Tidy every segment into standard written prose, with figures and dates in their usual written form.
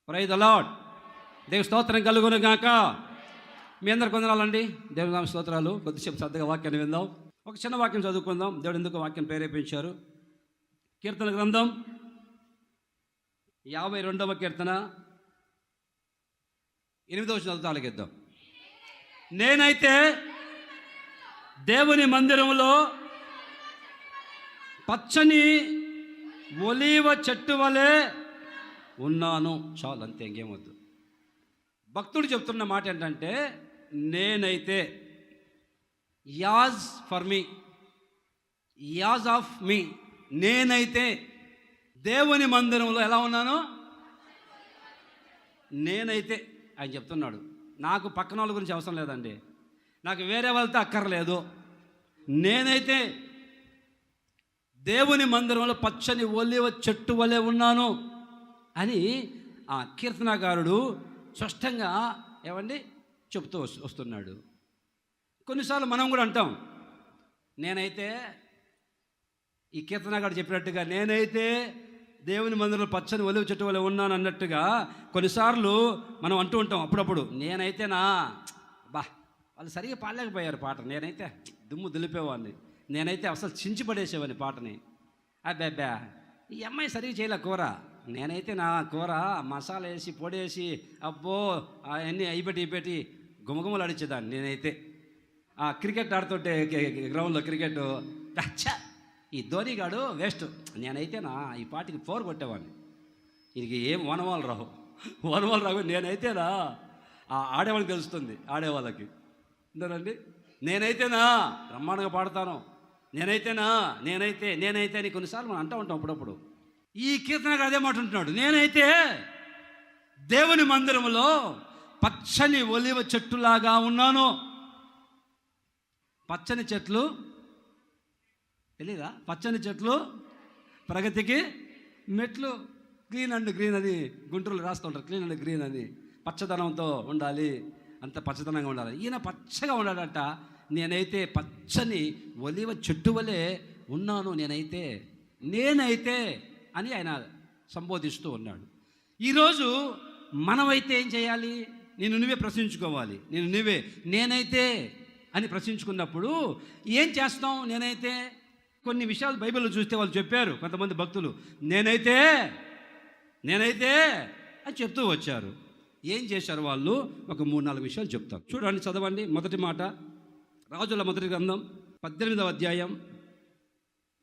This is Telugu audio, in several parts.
Praise the lord. దేవుని స్తోత్రం కలుగును గాక. మీ అందరికి వందనాలండి. దేవుని నామ స్తోత్రాలు. కొద్దిసేపు శ్రద్ధగా వాక్యాన్ని విందాం. ఒక చిన్న వాక్యం చదువుకుందాం. దేవుడు ఎందుకు వాక్యం ప్రేరేపించారు. కీర్తన గ్రంథం 52వ కీర్తన 8వ వచనం తాలకిద్దాం. నేనైతే దేవుని మందిరంలో పచ్చని ఒలీవ చెట్టు వలె ఉన్నాను. చాలు, అంతే, ఇంకేమొద్దు. భక్తుడు చెప్తున్న మాట ఏంటంటే, నేనైతే as for me, as of me, నేనైతే దేవుని మందిరంలో ఎలా ఉన్నాను. నేనైతే ఆయన చెప్తున్నాడు. నాకు పక్కన వాళ్ళ గురించి అవసరం లేదండి, నాకు వేరే వాళ్ళతో అక్కర్లేదు. నేనైతే దేవుని మందిరంలో పచ్చని ఒలీవ చెట్టు వలె ఉన్నాను అని ఆ కీర్తనాకారుడు స్పష్టంగా ఏమండి చెప్తూ వస్తున్నాడు. కొన్నిసార్లు మనం కూడా అంటాం, నేనైతే ఈ కీర్తనాకారుడు చెప్పినట్టుగా నేనైతే దేవుని మందిరంలో పచ్చని ఒలీవ చెట్టు వలె ఉన్నాను అన్నట్టుగా కొన్నిసార్లు మనం అంటూ ఉంటాం అప్పుడప్పుడు. నేనైతేనా వాళ్ళు సరిగా పాడలేకపోయారు పాట. నేనైతే దుమ్ము దులిపేవాడిని, నేనైతే అసలు చించి పడేసేవాడిని పాటని. అబ్బా ఈ అమ్మాయి సరిగా చేయలే కూర, నేనైతే నా కూర మసాలా వేసి పొడేసి అబ్బో అవన్నీ అయిపెట్టి గుమగుమలు అడిచేదాన్ని. నేనైతే ఆ క్రికెట్ ఆడుతుంటే గ్రౌండ్లో క్రికెట్, ఈ ధోనిగాడు వేస్ట్, నేనైతే నా ఈ పాటికి 4 కొట్టేవాడిని. ఇది ఏం వనవాళ్ళు రావు. నేనైతేనా ఆడేవాళ్ళకి తెలుస్తుంది, ఆడేవాళ్ళకి అందరండి. నేనైతేనా బ్రహ్మాండంగా పాడతాను, నేనైతే అని కొన్నిసార్లు మనం అంటూ ఉంటాం అప్పుడప్పుడు. ఈ కీర్తనగా అదే మాట ఉంటున్నాడు. నేనైతే దేవుని మందిరంలో పచ్చని ఒలీవ చెట్టులాగా ఉన్నాను. పచ్చని చెట్లు తెలీదా? పచ్చని చెట్లు ప్రగతికి మెట్లు. క్లీన్ అండ్ గ్రీన్ అని గుంటూరులో రాస్తూ ఉంటారు. క్లీన్ అండ్ గ్రీన్ అని పచ్చదనంతో ఉండాలి, అంత పచ్చదనంగా ఉండాలి. ఈయన పచ్చగా ఉన్నాడట. నేనైతే పచ్చని ఒలీవ చెట్టు వలె ఉన్నాను. నేనైతే అని ఆయన సంబోధిస్తూ ఉన్నాడు. ఈరోజు మనమైతే ఏం చేయాలి? నువ్వే ప్రశ్నించుకోవాలి. నేనైతే అని ప్రశ్నించుకున్నప్పుడు ఏం చేస్తాం? నేనైతే కొన్ని విషయాలు బైబిల్లో చూస్తే వాళ్ళు చెప్పారు, కొంతమంది భక్తులు నేనైతే అని చెప్తూ వచ్చారు. ఏం చేశారు వాళ్ళు? ఒక 3-4 విషయాలు చెప్తారు. చూడండి, చదవండి. మొదటి మాట, రాజుల మొదటి గ్రంథం 18వ అధ్యాయం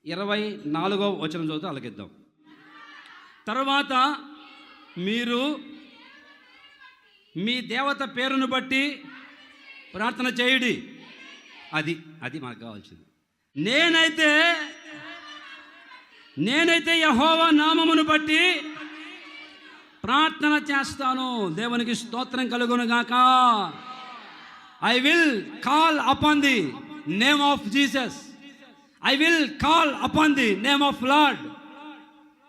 24వ వచనం చదువుతూ అలగిద్దాం. తర్వాత మీరు మీ దేవత పేరును బట్టి ప్రార్థన చేయుడి. అది మనకు కావాల్సింది. నేనైతే యెహోవా నామమును బట్టి ప్రార్థన చేస్తాను. దేవునికి స్తోత్రం కలుగును గాక. I will call upon the name of Jesus. I will call upon the name of Lord.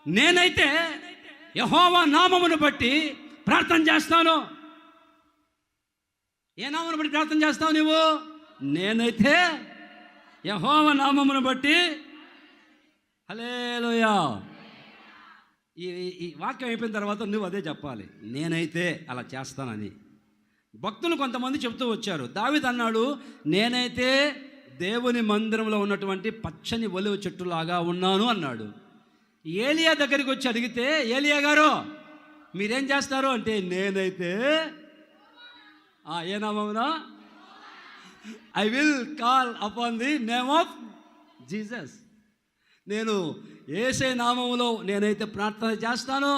నేనైతే యెహోవా నామమును బట్టి ప్రార్థన చేస్తాను. ఏ నామమును బట్టి ప్రార్థన చేస్తావు నువ్వు? నేనైతే యెహోవా నామమును బట్టి. హల్లెలూయా. ఈ వాక్యం అయిపోయిన తర్వాత నువ్వు అదే చెప్పాలి, నేనైతే అలా చేస్తానని. భక్తులు కొంతమంది చెప్తూ వచ్చారు. దావీదు అన్నాడు, నేనైతే దేవుని మందిరంలో ఉన్నటువంటి పచ్చని ఒలీవ చెట్టులాగా ఉన్నాను అన్నాడు. ఏలియా దగ్గరికి వచ్చి అడిగితే, ఏలియా గారు మీరేం చేస్తారు అంటే, నేనైతే ఏ నామమునా? I will call upon the name of Jesus. నేను యేసే నామములో నేనైతే ప్రార్థన చేస్తాను.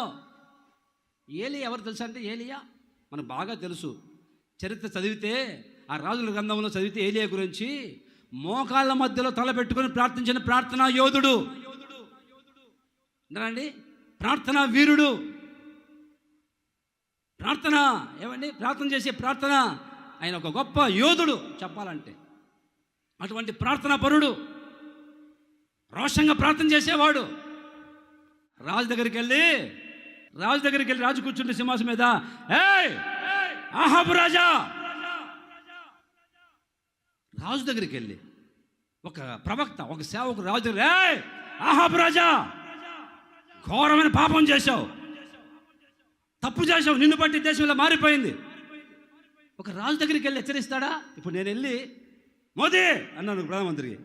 ఏలియా ఎవరు తెలుసా అంటే, ఏలియా మనకు బాగా తెలుసు. చరిత్ర చదివితే, ఆ రాజుల గ్రంథంలో చదివితే ఏలియా గురించి మోకాళ్ళ మధ్యలో తల పెట్టుకొని ప్రార్థించిన ప్రార్థనా యోధుడు అండి, ప్రార్థనా వీరుడు. ప్రార్థన చేసే ప్రార్థన ఆయన ఒక గొప్ప యోధుడు చెప్పాలంటే. అటువంటి ప్రార్థనా పరుడు, రోషంగా ప్రార్థన చేసేవాడు. రాజు దగ్గరికి వెళ్ళి రాజు కూర్చుంటే సింహాసనం మీద, ఆహాబు రాజా, రాజు దగ్గరికి వెళ్ళి ఒక ప్రవక్త, ఒక సేవకుడు రాజు దగ్గర, ఆహాబు రాజా ఘోరమైన పాపం చేశావు, తప్పు చేసావు, నిన్ను బట్టి దేశంలో మారిపోయింది. ఒక రాజు దగ్గరికి వెళ్ళి హెచ్చరిస్తాడా? ఇప్పుడు నేను వెళ్ళి మోదీ అన్నాను ప్రధానమంత్రికి,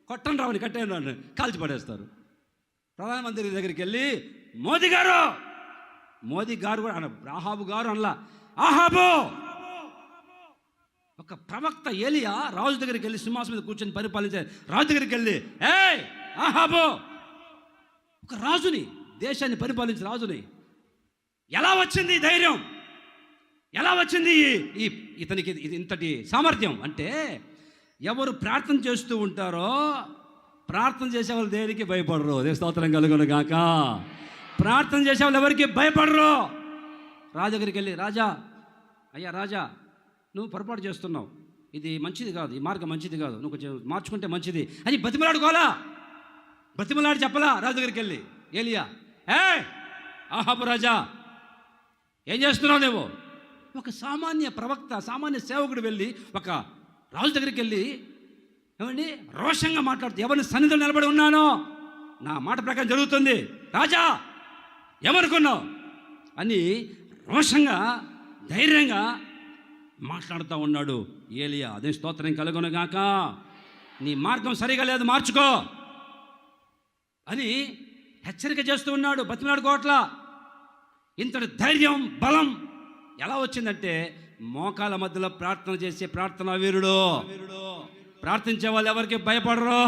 కొట్టను రావని కట్టేను రాను కాల్చి పడేస్తారు. ప్రధానమంత్రి దగ్గరికి వెళ్ళి మోదీ గారు కూడా అన్న, ఆహాబు గారు అనలా, ఆహాబు. ఒక ప్రవక్త ఏలియా రాజు దగ్గరికి వెళ్ళి సింహాసనం మీద కూర్చొని పరిపాలించే రాజు దగ్గరికి వెళ్ళి, ఏయ్ ఆహాబు, ఒక రాజుని, దేశాన్ని పరిపాలించే రాజుని, ఎలా వచ్చింది ధైర్యం, ఎలా వచ్చింది ఇతనికి ఇంతటి సామర్థ్యం అంటే, ఎవరు ప్రార్థన చేస్తూ ఉంటారో, ప్రార్థన చేసేవాళ్ళు దేనికి భయపడరు. స్తోత్రం కలుగును గాక. ప్రార్థన చేసేవాళ్ళు ఎవరికి భయపడరు. రాజు దగ్గరికి వెళ్ళి, రాజా, అయ్యా రాజా, నువ్వు పొరపాటు చేస్తున్నావు, ఇది మంచిది కాదు, ఈ మార్గం మంచిది కాదు, నువ్వు కొంచెం మార్చుకుంటే మంచిది అని బతిమలాడి చెప్పలా రాజు దగ్గరికి వెళ్ళి ఏలియా, ఆహాబు రాజా ఏం చేస్తున్నావు నువ్వు? ఒక సామాన్య ప్రవక్త, సామాన్య సేవకుడు వెళ్ళి ఒక రాజు దగ్గరికి వెళ్ళి, ఏమండి రోషంగా మాట్లాడుతూ, ఎవరిని సన్నిధిలో నిలబడి ఉన్నానో నా మాట ప్రకారం జరుగుతుంది రాజా, ఏమనుకున్నావు అని రోషంగా ధైర్యంగా మాట్లాడుతూ ఉన్నాడు ఏలియా. అదే స్తోత్రం కలుగును గాక. నీ మార్గం సరిగా లేదు, మార్చుకో అని హెచ్చరిక చేస్తూ ఉన్నాడు, బతిమలాడుకోవట్లా. ఇంతటి ధైర్యం, బలం ఎలా వచ్చిందంటే, మోకాల మధ్యలో ప్రార్థన చేసే ప్రార్థనా వీరుడు. ప్రార్థించే వాళ్ళు ఎవరికి భయపడరు,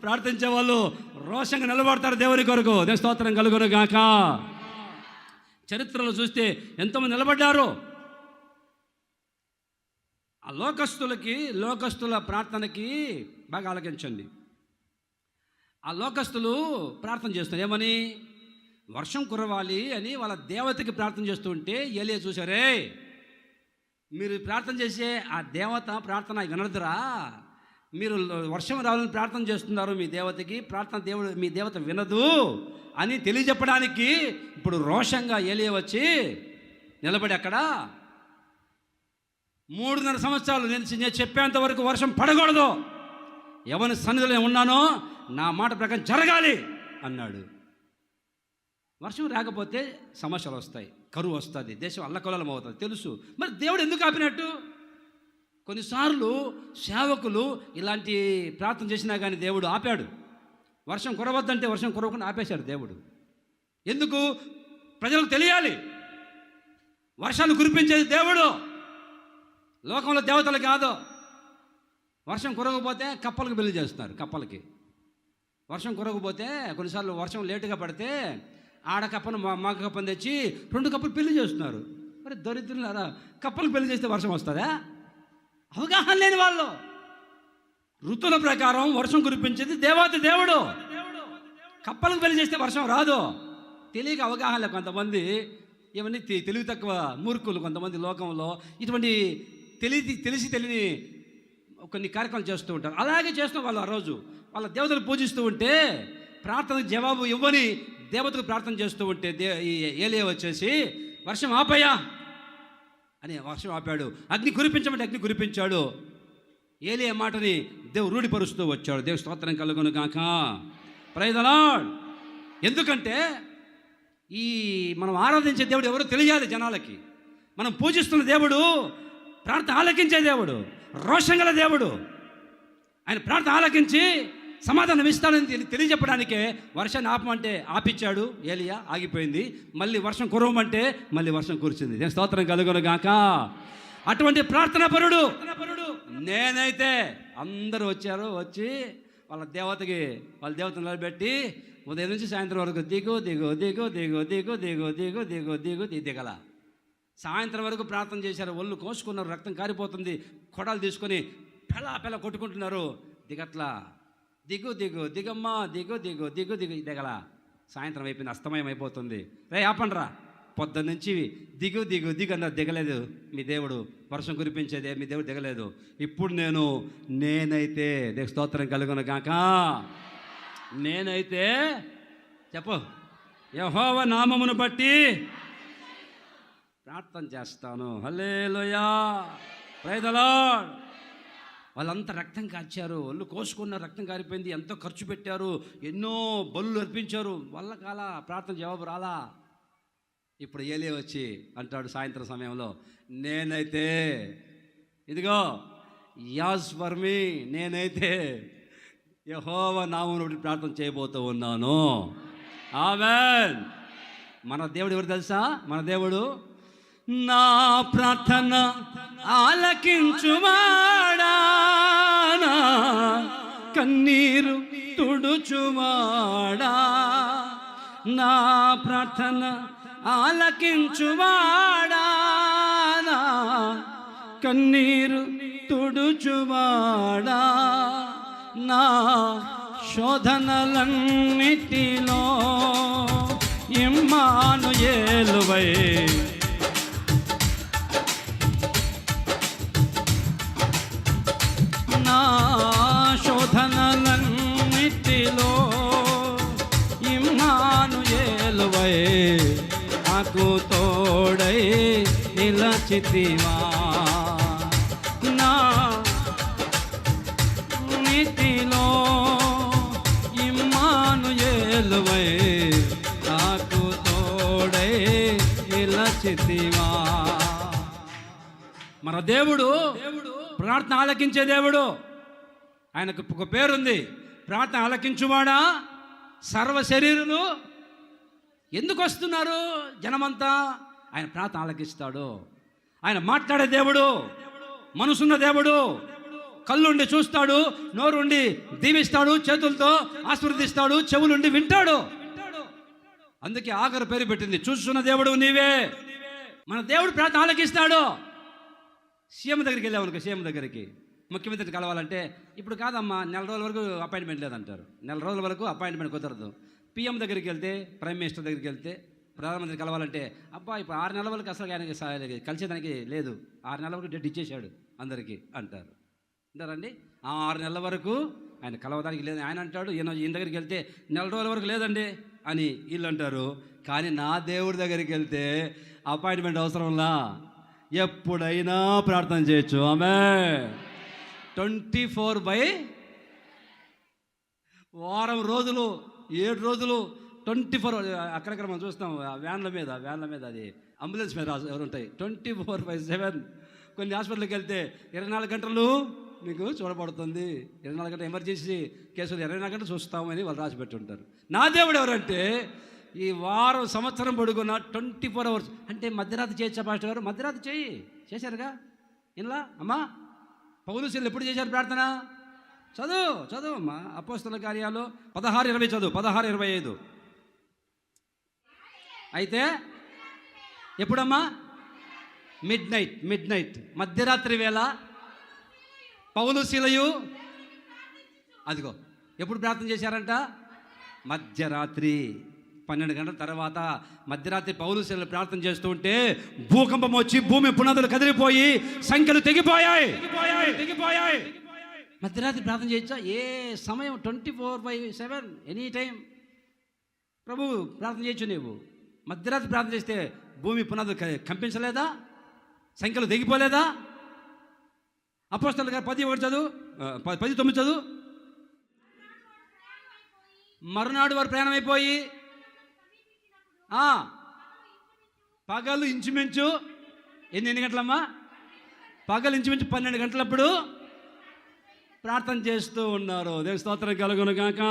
ప్రార్థించే వాళ్ళు రోషంగా నిలబడతారు దేవుని కొరకు. దేవుని స్తోత్రం కలుగును గాక. చరిత్రలో చూస్తే ఎంతోమంది నిలబడ్డారు. ఆ లోకస్తుల ప్రార్థనకి బాగా ఆలకించండి. ఆ లోకస్తులు ప్రార్థన చేస్తున్నారు ఏమని? వర్షం కురవాలి అని వాళ్ళ దేవతకి ప్రార్థన చేస్తూ ఉంటే ఏలియా చూసారే, మీరు ప్రార్థన చేసే ఆ దేవత ప్రార్థన వినదురా, మీరు వర్షం రావాలని ప్రార్థన చేస్తున్నారు మీ దేవతకి, మీ దేవత వినదు అని తెలియజెప్పడానికి ఇప్పుడు రోషంగా ఏలియా వచ్చి నిలబడి అక్కడ 3.5 సంవత్సరాలు నేను చెప్పేంత వరకు వర్షం పడకూడదు, ఎవరి సన్నిధిలో ఉన్నానో నా మాట ప్రకారం జరగాలి అన్నాడు. వర్షం రాకపోతే సమస్యలు వస్తాయి, కరువు వస్తుంది, దేశం అల్లకల్లోలం అవుతుంది తెలుసు. మరి దేవుడు ఎందుకు ఆపినట్టు? కొన్నిసార్లు సేవకులు ఇలాంటి ప్రార్థన చేసినా కానీ దేవుడు ఆపాడు. వర్షం కురవద్దంటే వర్షం కురవకుండా ఆపేశాడు దేవుడు. ఎందుకు? ప్రజలకు తెలియాలి, వర్షాలు కురిపించేది దేవుడు, లోకంలో దేవతలు కాదు. వర్షం కురవకపోతే కప్పలకు పెళ్లి చేస్తున్నారు. కప్పలకి వర్షం కురవకపోతే కొన్నిసార్లు వర్షం లేటుగా పడితే ఆడ కప్పను మగ కప్పను తెచ్చి 2 కప్పలు పెళ్లి చేస్తున్నారు. మరి దరిద్రులారా, కప్పలకు పెళ్లి చేస్తే వర్షం వస్తుందా? అవగాహన లేని వాళ్ళు. ఋతువుల ప్రకారం వర్షం కురిపించేది దేవుడు. కప్పలకు పెళ్లి చేస్తే వర్షం రాదు. తెలియక అవగాహన కొంతమంది, ఏమని తెలివి తక్కువ మూర్ఖులు కొంతమంది లోకంలో ఇటువంటి తెలిసి తెలియని కొన్ని కార్యక్రమాలు చేస్తూ ఉంటారు. అలాగే చేస్తున్న వాళ్ళు ఆ రోజు వాళ్ళ దేవతలు పూజిస్తూ ఉంటే, ప్రార్థనకు జవాబు ఇవ్వని దేవతకు ప్రార్థన చేస్తూ ఉంటే ఏలియా వచ్చేసి వర్షం ఆపయ్యా అని వర్షం ఆపాడు. అగ్ని కురిపించమంటే అగ్ని కురిపించాడు. ఏలియా మాటని దేవుడు రూఢిపరుస్తూ వచ్చాడు. దేవుడు స్తోత్రం కలుగును గాక. Praise the Lord. ఎందుకంటే మనం ఆరాధించే దేవుడు ఎవరో తెలియాలి జనాలకి. మనం పూజిస్తున్న దేవుడు ప్రార్థన ఆలకించే దేవుడు, రోషం గల దేవుడు. ఆయన ప్రార్థన ఆలకించి సమాధానం ఇస్తానని తెలియజెప్పడానికే వర్షాన్ని ఆపమంటే ఆపిచ్చాడు ఏలియా, ఆగిపోయింది. మళ్ళీ వర్షం కురవమంటే మళ్ళీ వర్షం కురిచింది. నేను స్తోత్రం కలుగును గాక. అటువంటి ప్రార్థనా పరుడు నేనైతే. అందరూ వచ్చి వాళ్ళ దేవతను నిలబెట్టి ఉదయం నుంచి సాయంత్రం వరకు దిగల. సాయంత్రం వరకు ప్రార్థన చేశారు. ఒళ్ళు కోసుకున్నారు, రక్తం కారిపోతుంది, కొడాలు తీసుకొని పెళ్ళ కొట్టుకుంటున్నారు. దిగట్లా, దిగమ్మా, దిగల. సాయంత్రం అయిపోయింది, అస్తమయం అయిపోతుంది. ఆపండ్రా, పొద్దున్న నుంచి దిగు అన్నారు, దిగలేదు మీ దేవుడు. వర్షం కురిపించేదే మీ దేవుడు దిగలేదు. ఇప్పుడు నేనైతే స్తోత్రం కలుగును గాక. నేనైతే చెప్పు, యెహోవా నామమును బట్టి ప్రార్థన చేస్తాను. హల్లెలూయా, ప్రైజ్ ది లార్డ్. వాళ్ళంతా రక్తం కాచారు, ఒళ్ళు కోసుకున్న రక్తం కారిపోయింది, ఎంతో ఖర్చు పెట్టారు, ఎన్నో బలులు అర్పించారు. వాళ్ళ కాల ప్రార్థన జవాబు రాలా. ఇప్పుడు ఏలీ వచ్చి అంటాడు సాయంత్రం సమయంలో, నేనైతే ఇదిగో యాజ్ ఫర్ మీ, నేనైతే యెహోవా నామమును బట్టి ప్రార్థన చేయబోతూ ఉన్నాను. ఆమేన్. మన దేవుడు ఎవరు తెలుసా? మన దేవుడు నా ప్రార్థన ఆలకించువాడా, నా కన్నీరు తుడుచువాడా, నా ప్రార్థన ఆలకించువాడా, నా కన్నీరు తుడుచువాడా, నా శోధనలన్నిటిలో ఇమ్మానుయేలువై నా శోధనలన్నిటిలో ఇమ్మానుయేలువై నాకు తోడై నిలచితివా, నా నీతిలో ఇమ్మానుయేలువై నాకు తోడై నిలచితివా. మన దేవుడు ప్రార్థన ఆలకించే దేవుడు. ఆయనకు ఒక పేరుంది, ప్రార్థన ఆలకించువాడా. సర్వ శరీరులు ఎందుకు వస్తున్నారు జనమంతా? ఆయన ప్రార్థన ఆలకిస్తాడు. ఆయన మాట్లాడే దేవుడు, మనసున్న దేవుడు. కళ్ళుండి చూస్తాడు, నోరుండి దీవిస్తాడు, చేతులతో ఆశీర్వదిస్తాడు, చెవులుండి వింటాడు. అందుకే ఆఖరు పేరు పెట్టింది, చూస్తున్న దేవుడు నీవే. మన దేవుడు ప్రార్థన ఆలకిస్తాడు. సీఎం దగ్గరికి వెళ్ళామనుకో, సీఎం దగ్గరికి ముఖ్యమంత్రిని కలవాలంటే ఇప్పుడు కాదమ్మా, నెల రోజుల వరకు అపాయింట్మెంట్ లేదంటారు. నెల రోజుల వరకు అపాయింట్మెంట్ కుదరదు. పిఎం దగ్గరికి వెళ్తే, ప్రైమ్ మినిస్టర్ దగ్గరికి వెళ్తే, ప్రధానమంత్రి కలవాలంటే అబ్బా ఇప్పుడు 6 నెలల వరకు అసలు ఆయనకి కలిసేదానికి లేదు, 6 నెలల వరకు డేట్ ఇచ్చేశాడు అందరికీ అంటారు. అంటారండి. 6 నెలల వరకు ఆయన కలవడానికి లేదు. ఆయన అంటాడు, ఈయన దగ్గరికి వెళ్తే నెల రోజుల వరకు లేదండి అని వీళ్ళు అంటారు. కానీ నా దేవుడి దగ్గరికి వెళ్తే అపాయింట్మెంట్ అవసరంలా, ఎప్పుడైనా ప్రార్థన చేయొచ్చు. ఆమె 24/7 వారం రోజులు 7 రోజులు 24. అక్కడక్కడ మనం చూస్తాం వ్యాన్ల మీద అది అంబులెన్స్ మీద ఎవరు ఉంటాయి, 24/7. కొన్ని హాస్పిటల్కి వెళ్తే 24 గంటలు మీకు చూడబడుతుంది, 24 గంటలు ఎమర్జెన్సీ కేసులు 24 గంటలు చూస్తామని వాళ్ళు రాసి పెట్టి ఉంటారు. నా దేవుడు ఎవరంటే ఈ వారం సంవత్సరం పొడుగున 24 hours. అంటే మధ్యరాత్రి చేయొచ్చా పాస్టర్ గారు? మధ్యరాత్రి చేశారుగా ఇలా అమ్మా. పౌలుసీలు ఎప్పుడు చేశారు ప్రార్థన? చదువు అమ్మా. అపోస్తల కార్యాలు 16:20 చదువు, 16:25. అయితే ఎప్పుడమ్మా? మిడ్ నైట్ మధ్యరాత్రి వేళ పౌలుసీలయు అదిగో ఎప్పుడు ప్రార్థన చేశారంట? మధ్యరాత్రి 12 గంటల తర్వాత మధ్యరాత్రి పౌలుసీలు ప్రార్థన చేస్తూ ఉంటే భూకంపం వచ్చి భూమి పునాదులు కదిలిపోయి సంఖ్యలు తెగిపోయాయి. మధ్యరాత్రి ప్రార్థన చేయొచ్చా? ఏ సమయం 24/7 ఎనీ టైం ప్రభు ప్రార్థన చేయొచ్చు. నీవు మధ్యరాత్రి ప్రార్థన చేస్తే భూమి పునాదులు కంపించలేదా? సంఖ్యలు తెగిపోలేదా? అపోస్తలుల గారు 10:1 చదువు, 10:9 చదువు. మరునాడు వారు ప్రయాణమైపోయి పగలు ఇంచుమించు ఎన్ని గంటలమ్మా? పగలు ఇంచుమించు 12 గంటలప్పుడు ప్రార్థన చేస్తూ ఉన్నారు. దేవుని స్తోత్రం కలుగును గాక.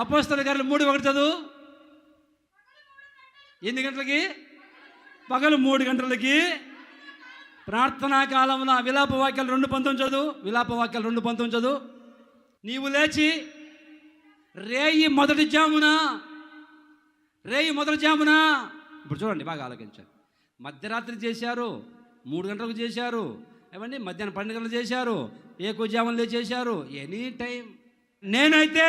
అపోస్తలుల గారు 3:1 చదువు. ఎన్ని గంటలకి? పగలు 3 గంటలకి ప్రార్థనా కాలంలో విలాప వాక్యాలు 2:19 చదువు. విలాప వాక్యాలు 2:19 చదువు. నీవు లేచి రేయి మొదటి జామున ఇప్పుడు చూడండి, బాగా ఆలోచించారు. మధ్యరాత్రి చేశారు, 3 గంటలకు చేశారు, ఏమండి మధ్యాహ్నం 12 గంటలు చేశారు, ఏకోజామునలే చేశారు, ఎనీ టైం. నేనైతే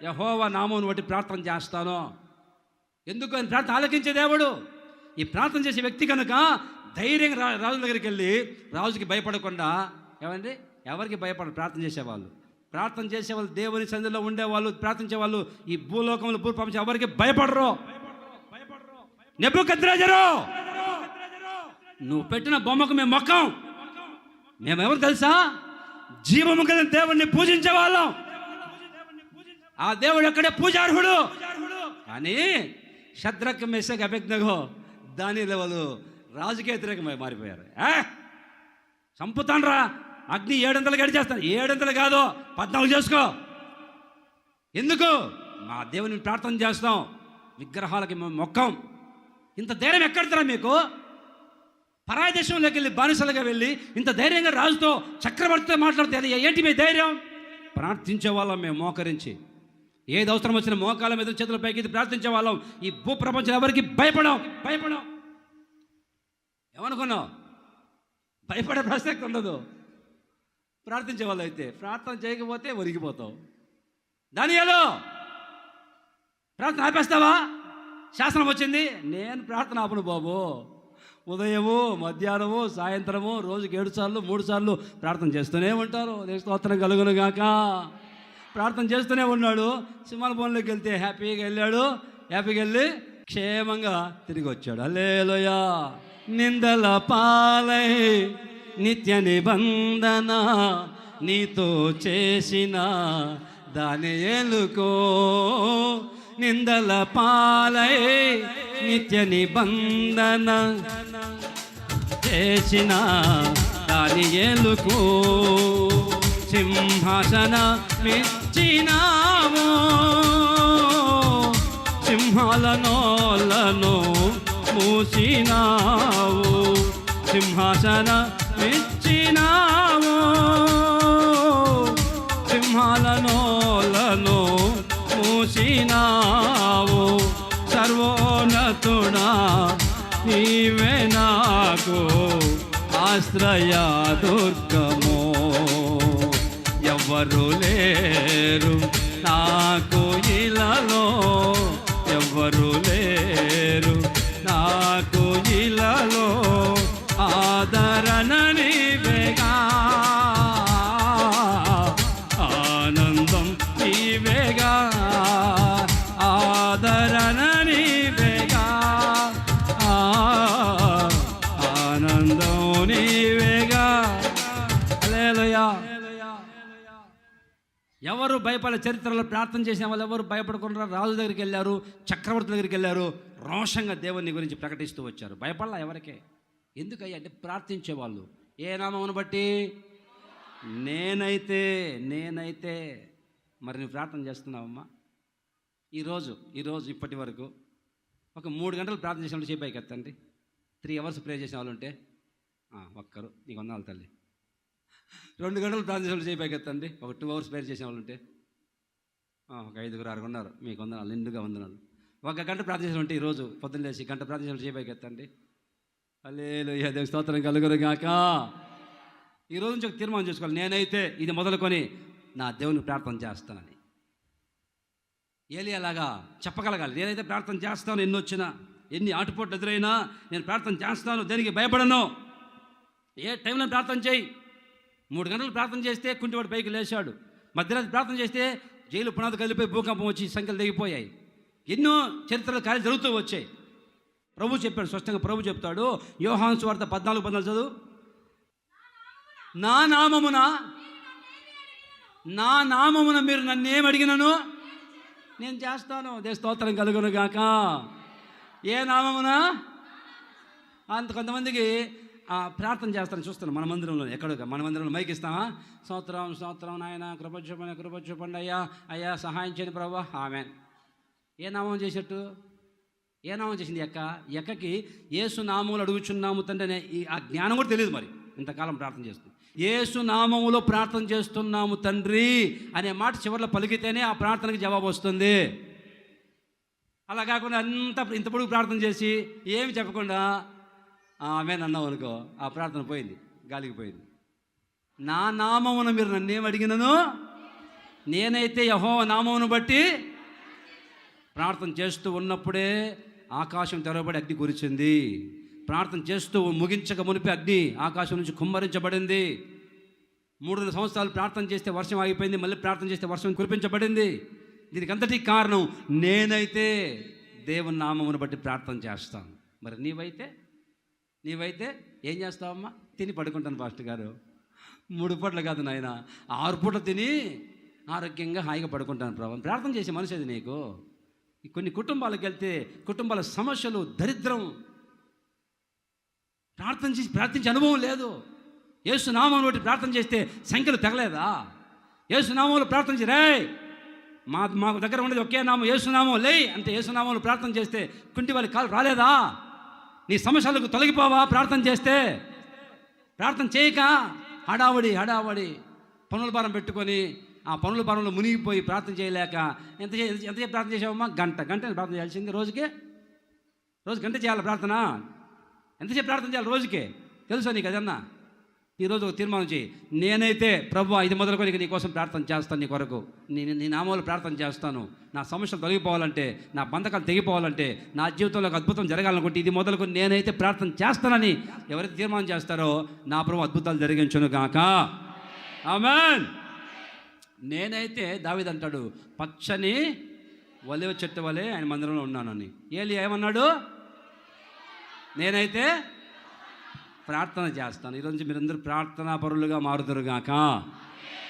యెహోవా నామమును బట్టి ప్రార్థన చేస్తాను. ఎందుకు? అని ప్రార్థన ఆలకించే దేవుడు. ఈ ప్రార్థన చేసే వ్యక్తి కనుక ధైర్యంగా రాజు దగ్గరికి వెళ్ళి రాజుకి భయపడకుండా, ఏమండి ఎవరికి భయపడరు ప్రార్థన చేసేవాళ్ళు. ప్రార్థన చేసేవాళ్ళు, దేవుని సన్నిధిలో ఉండేవాళ్ళు, ప్రార్థించేవాళ్ళు ఈ భూలోకంలో భూప్రపంచం ఎవరికి భయపడరు. నెబుకద్నెజరు, నువ్వు పెట్టిన బొమ్మకు మేము మొక్కం. మేమెవరు తెలుసా? జీవము కలిగిన దేవుణ్ణి పూజించే వాళ్ళం. ఆ దేవుడు ఎక్కడే పూజార్హుడు. కానీ షద్రక్ మెషక్ అబేద్నెగో దానియేలు వాళ్ళు రాజుకే వ్యతిరేకంగా మారిపోయారు. చంపుతాన్రా, అగ్ని 700 గడిచేస్తాను. 700 కాదు, 14 చేసుకో. ఎందుకు? మా దేవుని ప్రార్థన చేస్తాం, విగ్రహాలకి మొక్కం. ఇంత ధైర్యం ఎక్కడతారా మీకు? పరాయి దేశంలోకి వెళ్ళి బానిసలుగా వెళ్ళి ఇంత ధైర్యంగా రాజుతో చక్రవర్తితో మాట్లాడితే ఏంటి మీ ధైర్యం? ప్రార్థించే వాళ్ళం మేము మోకరించి. ఏది అవసరం వచ్చిన మోకాల మీద చేతుల పైకి ప్రార్థించే వాళ్ళం. ఈ భూప్రపంచం ఎవరికి భయపడం. ఏమనుకున్నావు? భయపడే ప్రసక్తి ఉండదు. ప్రార్థించే వాళ్ళు అయితే ప్రార్థన చేయకపోతే ఒరిగిపోతావు. దానియేలు ప్రార్థన ఆపేస్తావా? శాసనం వచ్చింది, నేను ప్రార్థన ఆపను బాబు. ఉదయము, మధ్యాహ్నము, సాయంత్రము, రోజుకి 7 సార్లు 3 సార్లు ప్రార్థన చేస్తూనే ఉంటారు. స్తోత్రం కలుగును గాక. ప్రార్థన చేస్తూనే ఉన్నాడు. సింహాల భవన్లోకి వెళ్తే హ్యాపీగా వెళ్ళి క్షేమంగా తిరిగి వచ్చాడు. హల్లెలూయా. నిందల పాలై నిత్య నిబంధన నీతో చేసిన దానియేలుకో, నిందల పాలై నిత్య నిబంధన చేసిన దానియేలుకో, సింహాసన మెచ్చినావు, సింహాల నోలను మూసినావు, సింహాసన మెచ్చినావు, సింహాల నోలను మూసినావు. సర్వోన్నతుడా నీవే నాకు ఆశ్రయ దుర్గమో, ఎవ్వరు లేరు నాకు ఇలలో, ఎవ్వరు లేరు నాకు ఇలలో, ఆదరణ నీవేగా, ఆనందం నీవేగా, ఆదరణ నీవేగా, ఆనందం నీవేగా. హల్లెలూయా. ఎవరు భయపడే చరిత్రలో ప్రార్థన చేసిన వాళ్ళు ఎవరు భయపడకుండా రాజు దగ్గరికి వెళ్ళారు, చక్రవర్తి దగ్గరికి వెళ్ళారు, రోషంగా దేవుని గురించి ప్రకటిస్తూ వచ్చారు. భయపడలా ఎవరికే. ఎందుకయ్యా అంటే ప్రార్థించేవాళ్ళు. ఏ నామమును బట్టి? నేనైతే మరి నువ్వు ప్రార్థన చేస్తున్నావమ్మా? ఈరోజు ఇప్పటి వరకు ఒక 3 గంటలు ప్రార్థన చేసిన వాళ్ళు చేయి ఎత్తండి. 3 అవర్స్ ప్రే చేసిన వాళ్ళు ఉంటే ఒక్కరు, నీకు వందనాలు తల్లి. 2 గంటలు ప్రార్థన చేసిన వాళ్ళు చేయి ఎత్తండి. ఒక 2 అవర్స్ ప్రేయర్ చేసిన వాళ్ళు ఉంటే ఒక 5-6 ఉన్నారు, మీకు వందనాలు, నిండుగా వందనాలు. 1 గంట ప్రార్థన చేసిన ఉంటే ఈరోజు పొద్దున్న లేచి గంట ప్రార్థన చేసిన చేయి ఎత్తండి. హల్లెలూయా. దేవుని స్తోత్రం కలుగును గాక. ఈరోజు నుంచి ఒక తీర్మానం చేసుకోవాలి, నేనైతే ఇది మొదలుకొని నా దేవుని ప్రార్థన చేస్తానని. ఏలియాలాగా చెప్పగలగాలి, నేనైతే ప్రార్థన చేస్తాను, ఎన్ని వచ్చినా, ఎన్ని ఆటుపోట్లు ఎదురైనా నేను ప్రార్థన చేస్తాను, దేనికి భయపడను. ఏ టైంలో ప్రార్థన చేయి. 3 గంటలు ప్రార్థన చేస్తే కుంటివాడు పైకి లేచాడు. మధ్యరాత్రి ప్రార్థన చేస్తే జైలు పునాది కలిపోయి భూకంపం వచ్చి సంఖ్యలు తెగిపోయాయి. ఎన్నో చరిత్రల కార్యాలు జరుగుతూ వచ్చాయి. ప్రభు చెప్పాడు స్పష్టంగా. ప్రభు చెప్తాడు, యోహాను సువార్త 14:14 చదువు. నా నామమున మీరు నన్నేం అడిగినను నేను చేస్తాను. దేవ స్తోత్రం కలుగును గాక. ఏ నామమున? కొంతమందికి ప్రార్థన చేస్తాను చూస్తాను మన మందిరంలో. ఎక్కడో మన మందిరంలో మైక్ ఇస్తామా? స్తోత్రం నాయన, కృప చూపండి అయ్యా సహాయం చేయని ప్రభు, ఆమేన్. ఏ నామం చేసేట్టు? ఏ నామం చేసింది ఎక్కకి? యేసు నామములు అడుగుచున్నాము తండ్రి అనే ఆ జ్ఞానం కూడా తెలియదు. మరి ఇంతకాలం ప్రార్థన చేస్తుంది. యేసు నామములో ప్రార్థన చేస్తున్నాము తండ్రి అనే మాట చివరిలో పలికితేనే ఆ ప్రార్థనకి జవాబు వస్తుంది. అలా కాకుండా ఇంత పొడుగు ప్రార్థన చేసి ఏమి చెప్పకుండా ఆమేన్ అన్నావు అనుకో, ఆ ప్రార్థన పోయింది, గాలికి పోయింది. నా నామమున మీరు నన్నేం అడిగినను నేనైతే యెహోవా నామమును బట్టి ప్రార్థన చేస్తూ ఉన్నప్పుడే ఆకాశం తెరవబడి అగ్ని కురిచింది. ప్రార్థన చేస్తూ ముగించక మునిపే అగ్ని ఆకాశం నుంచి కుమ్మరించబడింది. 3 సంవత్సరాలు ప్రార్థన చేస్తే వర్షం ఆగిపోయింది, మళ్ళీ ప్రార్థన చేస్తే వర్షం కురిపించబడింది. దీనికి అంతటికి కారణం నేనైతే దేవుని నామమును బట్టి ప్రార్థన చేస్తాను. మరి నీవైతే ఏం చేస్తావమ్మా? తిని పడుకుంటాను పాస్టర్ గారు. 3 పూటలు కాదు నాయన, 6 పూటలు తిని ఆరోగ్యంగా హాయిగా పడుకుంటాను ప్రభు. ప్రార్థన చేసే మనిషి అది నీకు. కొన్ని కుటుంబాలకు వెళ్తే కుటుంబాల సమస్యలు, దరిద్రం, ప్రార్థించే అనుభవం లేదు. యేసు నామం బట్టి ప్రార్థన చేస్తే సంఖ్యలు తగలేదా? యేసు నామంలో ప్రార్థన చేయి, రే మా దగ్గర ఉండేది ఒకే నామం యేసునామం, లే అంటే యేసునామంలో ప్రార్థన చేస్తే కుంటి వాళ్ళకి కాలు రాలేదా? నీ సమస్యలకు తొలగిపోవా ప్రార్థన చేస్తే? ప్రార్థన చేయక హడావడి పనుల భారం పెట్టుకొని ఆ పనుల భారంలో మునిగిపోయి ప్రార్థన చేయలేక ఎంతసేపు ప్రార్థన చేసావమ్మా? గంట ప్రార్థన చేయాల్సింది. రోజు గంట చేయాలి ప్రార్థన. ఎంతసేపు ప్రార్థన చేయాలి రోజుకే? తెలుసా నీకు అదన్నా? ఈరోజు ఒక తీర్మానం చేయి, నేనైతే ప్రభువా ఇది మొదలుకొని నీ కోసం ప్రార్థన చేస్తాను, నీ కొరకు నీ నామంలో ప్రార్థన చేస్తాను. నా సమస్యలు తొలగిపోవాలంటే, నా బంధకాలు తెగిపోవాలంటే, నా జీవితంలో ఒక అద్భుతం జరగాలనుకుంటే ఇది మొదలుకొని నేనైతే ప్రార్థన చేస్తానని ఎవరైతే తీర్మానం చేస్తారో నా ప్రభు అద్భుతాలు జరిగించును గాక. ఆమేన్. నేనైతే దావీదు అంటాడు, పచ్చని ఒలీవ చెట్టు వలె ఆయన మందిరంలో ఉన్నానని. ఏలియా ఏమన్నాడు? నేనైతే ప్రార్థన చేస్తాను. ఈరోజు మీరందరూ ప్రార్థనా పరులుగా మారుదురుగాక,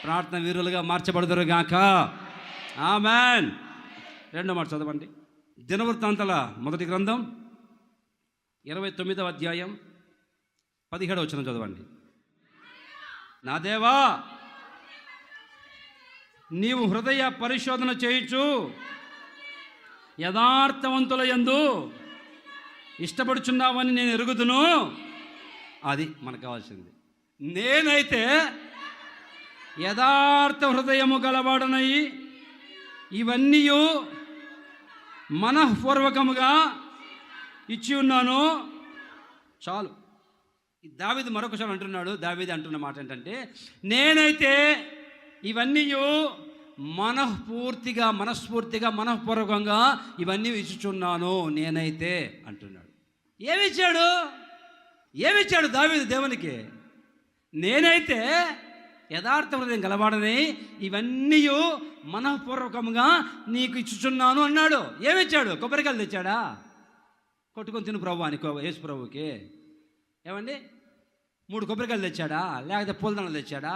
ప్రార్థన వీరులుగా మార్చబడుదురుగాక. ఆమేన్. 2వ మాట చదవండి. దినవృత్తాంతాల మొదటి గ్రంథం 29వ అధ్యాయం 17వ వచనం చదవండి. నా దేవా, నీవు హృదయ పరిశోధన చేయుచు యథార్థవంతుల యందు ఇష్టపడుచున్నావని నేను ఎరుగుదును. అది మనకు కావాల్సింది. నేనైతే యథార్థ హృదయము గలవాడనై ఇవన్నీ మనఃపూర్వకముగా ఇచ్చి ఉన్నాను. చాలు. దావీదు మరొకసారి అంటున్నాడు. దావీదు అంటున్న మాట ఏంటంటే, నేనైతే ఇవన్నీ మనస్ఫూర్తిగా మనఃపూర్వకంగా ఇవన్నీ ఇచ్చుచున్నాను నేనైతే అంటున్నాడు. ఏమిచ్చాడు దావీదు దేవునికి? నేనైతే యథార్థ హృదయం గలవాడని ఇవన్నీ మనఃపూర్వకంగా నీకు ఇచ్చుచున్నాను అన్నాడు. ఏమిచ్చాడు? కొబ్బరికాయలు తెచ్చాడా? కొట్టుకొని తిను ప్రభు అని యేసు ప్రభుకి. ఏమండి, 3 కొబ్బరికాయలు తెచ్చాడా? లేకపోతే పూలదండలు తెచ్చాడా?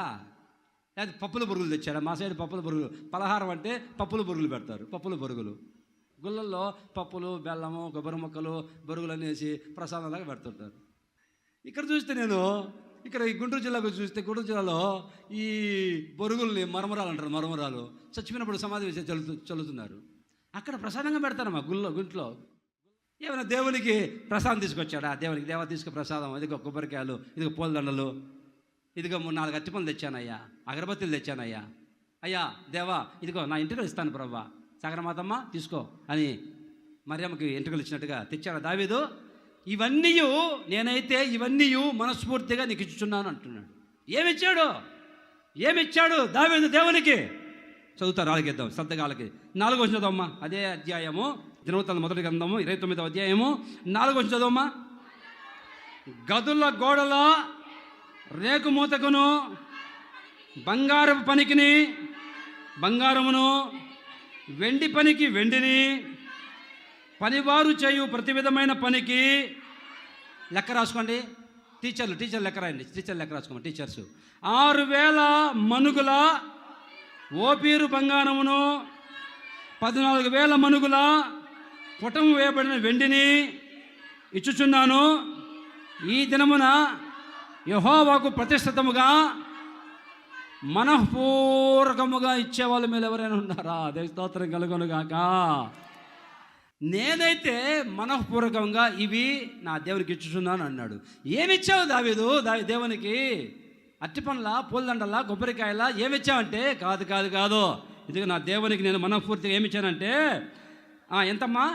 లేకపోతే పప్పుల బురుగులు తెచ్చాడా? మా సైడ్ పప్పుల బురుగులు, పలహారం అంటే పప్పుల బురుగులు పెడతారు. పప్పుల బురుగులు గుళ్ళల్లో పప్పులు, బెల్లము, కొబ్బరి ముక్కలు, బొరుగులన్నీ వేసి ప్రసాదంలాగా పెడుతుంటారు. ఇక్కడ చూస్తే ఇక్కడ ఈ గుంటూరు జిల్లాకు చూస్తే, గుంటూరు జిల్లాలో ఈ బొరుగుల్ని మరమరాలు అంటారు. మరమరాలు చచ్చిపోయినప్పుడు సమాధి వేసి చల్లుతున్నారు. అక్కడ ప్రసాదంగా పెడతారు మా గుంట్లో. ఏమైనా దేవునికి ప్రసాదం తీసుకొచ్చాడా? దేవా తీసుకు ప్రసాదం, ఇదిగో కొబ్బరికాయలు, ఇదిగో పూలదండలు, ఇదిగో 4 అరటిపండ్లు తెచ్చానయ్యా, అగరబత్తీలు తెచ్చానయ్యా, అయ్యా దేవా ఇదిగో నా ఇంటికలు ఇస్తాను ప్రభా, సగరమాతమ్మ తీసుకో అని మరియమ్మకి ఇంటికలు ఇచ్చినట్టుగా తెచ్చాడా దావీదు? నేనైతే ఇవన్నీ మనస్ఫూర్తిగా నీకు ఇచ్చుచున్నాను అంటున్నాడు. ఏమిచ్చాడు దావీదు దేవునికి? చదువుతారు, ఆలకిద్దాం శ్రద్ధగా ఆలకి. 4వ వచనం చదవమ్మా. అదే అధ్యాయము, దినవృత్తాంతాల మొదటి గ్రంథము 29వ అధ్యాయము 4వ వచనం చదవమ్మా. గదుల గోడల రేకుమూతకును బంగారపు పనికిని బంగారమును, వెండి పనికి వెండిని, పనివారు చేయు ప్రతి విధమైన పనికి లెక్క రాసుకోండి. టీచర్ లెక్క రాయండి. లెక్క రాసుకోండి టీచర్స్. 6000 మనుగుల ఓపీరు బంగారమును, 14,000 మనుగుల పుటము వేయబడిన వెండిని ఇచ్చుచున్నాను. ఈ దినమున యెహోవాకు ప్రతిష్ఠితముగా మనఃపూర్వకముగా ఇచ్చేవాళ్ళు మీరు ఎవరైనా ఉన్నారా? దేవ స్తోత్రం కలుగునుగాక. నేనైతే మనఃపూర్వకంగా ఇవి నా దేవునికి ఇచ్చుచున్నాను అన్నాడు. ఏమిచ్చావు దావీదు దేవునికి? అట్టిపండ్ల, పూలదండల, కొబ్బరికాయల ఏమిచ్చావంటే కాదు, ఇదిగో నా దేవునికి నేను మనఃపూర్తిగా ఏమిచ్చానంటే ఎంతమ్మా?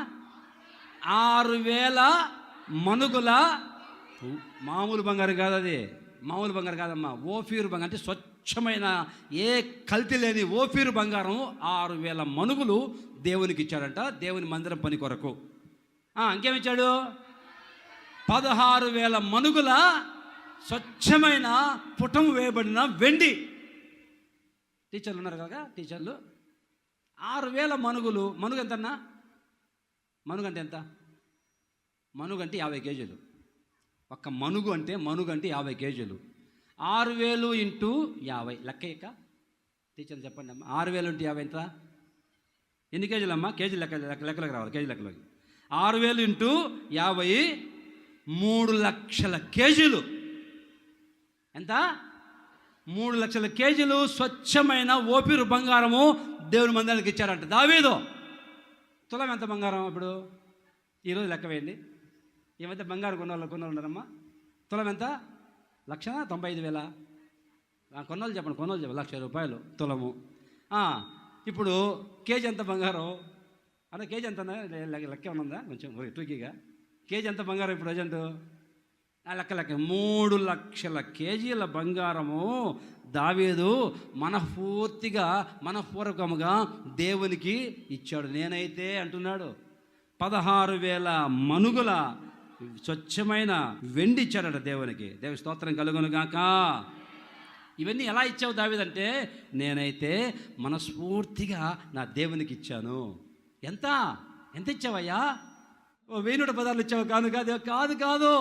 6000 మనుగుల, మామూలు బంగారం కాదు, అది మామూలు బంగారం కాదమ్మా, ఓఫీరు బంగారం అంటే స్వచ్ఛమైన ఏ కల్తీ లేని ఓఫీరు బంగారం 6000 మనుగులు దేవునికి ఇచ్చాడంట, దేవుని మందిరం పని కొరకు. ఇంకేమిచ్చాడు? 16,000 మనుగుల స్వచ్ఛమైన పుటం వేయబడిన వెండి. టీచర్లు ఉన్నారు కదా, టీచర్లు 6,000 మనుగులు. మనుగు ఎంతన్నా? మనుగంటే ఎంత? మనుగంటే 50 కేజీలు. ఒక్క మనుగు అంటే 50 కేజీలు. 6,000 × 50 లెక్క. టీచర్లు చెప్పండి అమ్మా, 6,000 × 50 ఎంత? ఎన్ని కేజీలు అమ్మా? కేజీ లెక్కలోకి రావాలి. కేజీ లెక్కలోకి 6,000 ఇంటూ 50 3,00,000 కేజీలు. ఎంత? 3,00,000 కేజీలు స్వచ్ఛమైన ఓపిరు బంగారము దేవుని మందిరానికి ఇచ్చారంట దావీదు. తులం ఎంత బంగారం ఇప్పుడు? ఈరోజు లెక్క వేయండి. ఈ మధ్య బంగారం కొన్నోళ్ళు ఉన్నారమ్మా. తులం ఎంత? 1,95,000. కొన్నోళ్ళు చెప్పండి. 1,00,000 రూపాయలు తులము. ఇప్పుడు కేజీ ఎంత బంగారం అన్న? కేజీ ఎంత లెక్క ఏమన్నా కొంచెం టూకీగా? కేజీ ఎంత బంగారం ఇప్పుడు ప్రజెంట్? లెక్క 3,00,000 కేజీల బంగారము దావీదు మనఃపూర్వకముగా దేవునికి ఇచ్చాడు. నేనైతే అంటున్నాడు 16,000 మనుగుల స్వచ్ఛమైన వెండి ఇచ్చాడట దేవునికి. దేవుని స్తోత్రం కలుగును గాక. ఇవన్నీ ఎలా ఇచ్చావు దావీదంటే, నేనైతే మనస్ఫూర్తిగా నా దేవునికి ఇచ్చాను. ఎంత ఇచ్చావయ్యా? 1,110 ఇచ్చావు? కాదు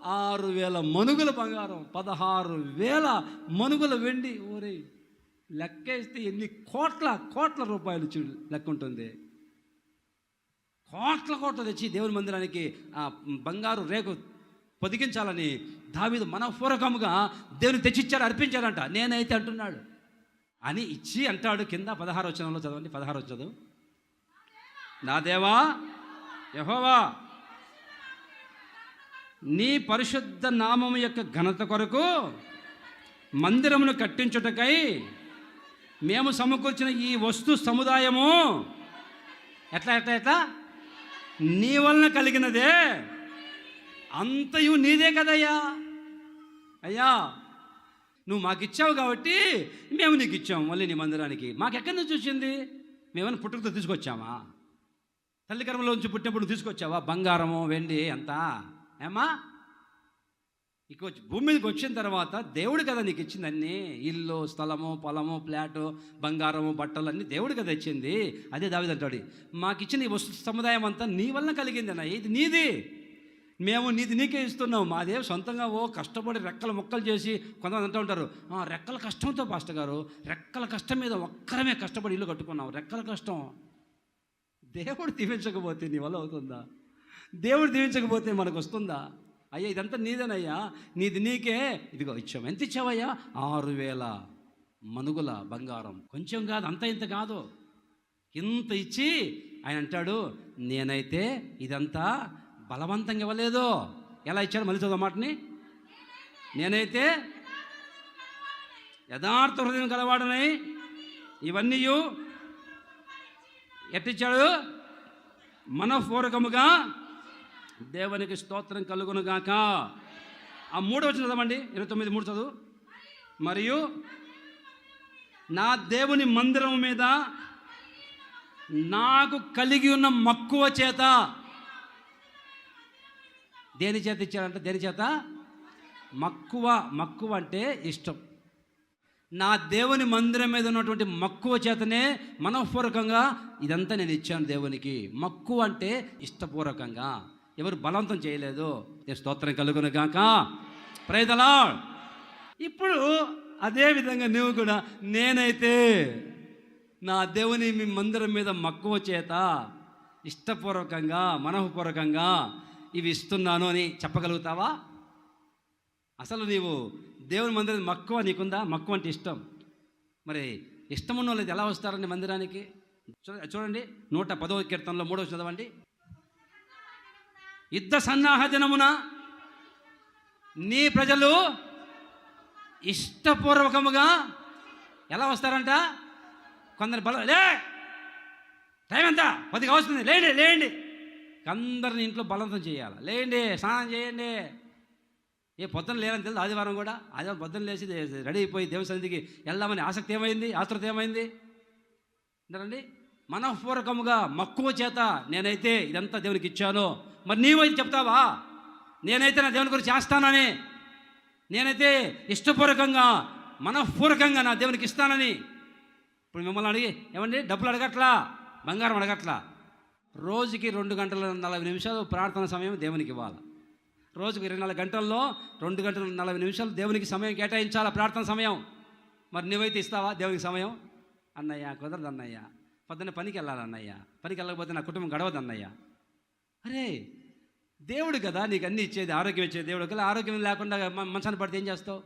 6,000 మనుగుల బంగారం, 16,000 మనుగుల వెండి. ఓరే లెక్క వేస్తే ఎన్ని కోట్ల రూపాయలు లెక్క ఉంటుంది. కోట్ల తెచ్చి దేవుని మందిరానికి బంగారు రేకు పొదిగించాలని దావీదు మనఃపూర్వకముగా దేవునికి తెచ్చిచ్చాడు, అర్పించాడంట. నేనైతే అంటున్నాడు అని ఇచ్చి అంటాడు. కింద 16వ వచనంలో చదవండి. 16వ చదువు. నా దేవా యెహోవా, నీ పరిశుద్ధ నామము యొక్క ఘనత కొరకు మందిరమును కట్టించుటకై మేము సమకూర్చిన ఈ వస్తు సముదాయము ఎట్లా నీ వలన కలిగినదే, అంతయు నీదే కదయ్యా. అయ్యా నువ్వు మాకు ఇచ్చావు కాబట్టి మేము నీకు ఇచ్చాము. మళ్ళీ నీ మందిరానికి మాకెక్కడి నుంచి వచ్చింది? మేమన్నా పుట్టుకతో తీసుకొచ్చామా? తల్లి గర్భంలోంచి పుట్టినప్పుడు తీసుకొచ్చావా బంగారము వెండి అంతా? ఏమా ఇక భూమి మీదకి వచ్చిన తర్వాత దేవుడు కదా నీకు ఇచ్చింది అన్నీ. ఇల్లు, స్థలము, పొలము, ఫ్లాటు, బంగారము, బట్టలు అన్నీ దేవుడు కదా ఇచ్చింది. అదే దావీదు అంటాడు, మాకు ఇచ్చిన ఈ వస్తు సముదాయం అంతా నీ వలన కలిగింది అన్న. ఇది నీది, మేము నీకే ఇస్తున్నాం. మాదే సొంతంగా కష్టపడి రెక్కల ముక్కలు చేసి కొంతమంది అంటూ ఉంటారు, రెక్కల కష్టంతో పాస్టర్ గారు, రెక్కల కష్టం మీద ఒక్కరమే కష్టపడి ఇల్లు కట్టుకున్నాం. రెక్కల కష్టం. దేవుడు దీవించకపోతే నీ వల్ల అవుతుందా? దేవుడు దీవించకపోతే మనకు వస్తుందా? అయ్యా ఇదంతా నీదేనయ్యా, నీది నీకే ఇదిగో ఇచ్చాము. ఎంత ఇచ్చావయ్యా? 6,000 మనుగుల బంగారం. కొంచెం కాదు, అంత ఇంత కాదు, ఇంత ఇచ్చి ఆయన అంటాడు, నేనైతే ఇదంతా బలవంతంగా ఇవ్వలేదు. ఎలా ఇచ్చాడు? మళ్ళీ చదువు మాటని. నేనైతే యథార్థ హృదయం గలవాడనై ఇవన్నీ ఎట్టిచ్చాడు? మనఃపూర్వకముగా దేవునికి స్తోత్రం కలుగునుగాక. ఆ 3వ వచనం చదవండి. 29:3 చదువు. మరియు నా దేవుని మందిరం మీద నాకు కలిగి ఉన్న మక్కువ చేత. దేని చేత ఇచ్చాడంట? దేని చేత? మక్కువ అంటే ఇష్టం. నా దేవుని మందిరం మీద ఉన్నటువంటి మక్కువ చేతనే మనఃపూర్వకంగా ఇదంతా నేను ఇచ్చాను దేవునికి. మక్కువ అంటే ఇష్టపూర్వకంగా, ఎవరు బలవంతం చేయలేదు. స్తోత్రం కలుగును గాక. Praise the Lord. ఇప్పుడు అదే విధంగా నువ్వు కూడా, నేనైతే నా దేవుని మీ మందిరం మీద మక్కువ చేత ఇష్టపూర్వకంగా మనఃపూర్వకంగా ఇవి ఇస్తున్నాను అని చెప్పగలుగుతావా? అసలు నీవు దేవుని మందిరం మక్కువ నీకుందా? మక్కువ అంటే ఇష్టం. మరి ఇష్టం ఉన్న వాళ్ళు ఎలా వస్తారండి మందిరానికి? చూడండి 110వ కీర్తనలో 3వ చదవండి. యుద్ధ సన్నాహ దినమున నీ ప్రజలు ఇష్టపూర్వకముగా ఎలా వస్తారంట? కొందరు టైం ఎంత 10 కావస్తుంది, లేండి. అందరిని ఇంట్లో బలవంతం చేయాలి. లేండి, స్నానం చేయండి. పొద్దున్న లేదని తెలుసు. ఆదివారం పొద్దున్న లేచి రెడీ అయిపోయి దేవుని సన్నిధికి వెళ్దామని ఆసక్తి ఏమైంది? ఆతృత ఏమైంది? అంటారండి. మనఃపూర్వకముగా మక్కువ చేత నేనైతే ఇదంతా దేవునికి ఇచ్చాను. మరి నీవైతే చెప్తావా? నేనైతే నా దేవుని గురించి చేస్తానని, నేనైతే ఇష్టపూర్వకంగా మనఃపూర్వకంగా నా దేవునికి ఇస్తానని. ఇప్పుడు మిమ్మల్ని అడిగి ఏమండి డబ్బులు అడగట్లా, బంగారం అడగట్లా. రోజుకి 2 గంటల 40 నిమిషాలు ప్రార్థన సమయం దేవునికి ఇవ్వాలి. రోజుకు 24 గంటల్లో 2 గంటల 40 నిమిషాలు దేవునికి సమయం కేటాయించాలా, ప్రార్థన సమయం. మరి నువ్వైతే ఇస్తావా దేవునికి సమయం? అన్నయ్య కుదరదు అన్నయ్య, పొద్దున్న పనికి వెళ్ళాలన్నయ్య, పనికి వెళ్ళకపోతే నా కుటుంబం గడవదు అన్నయ్య. అరే దేవుడు కదా నీకు అన్నీ ఇచ్చేది, ఆరోగ్యం ఇచ్చేది దేవుడు కదా. ఆరోగ్యం లేకుండా మంచాన పడితే ఏం చేస్తావు?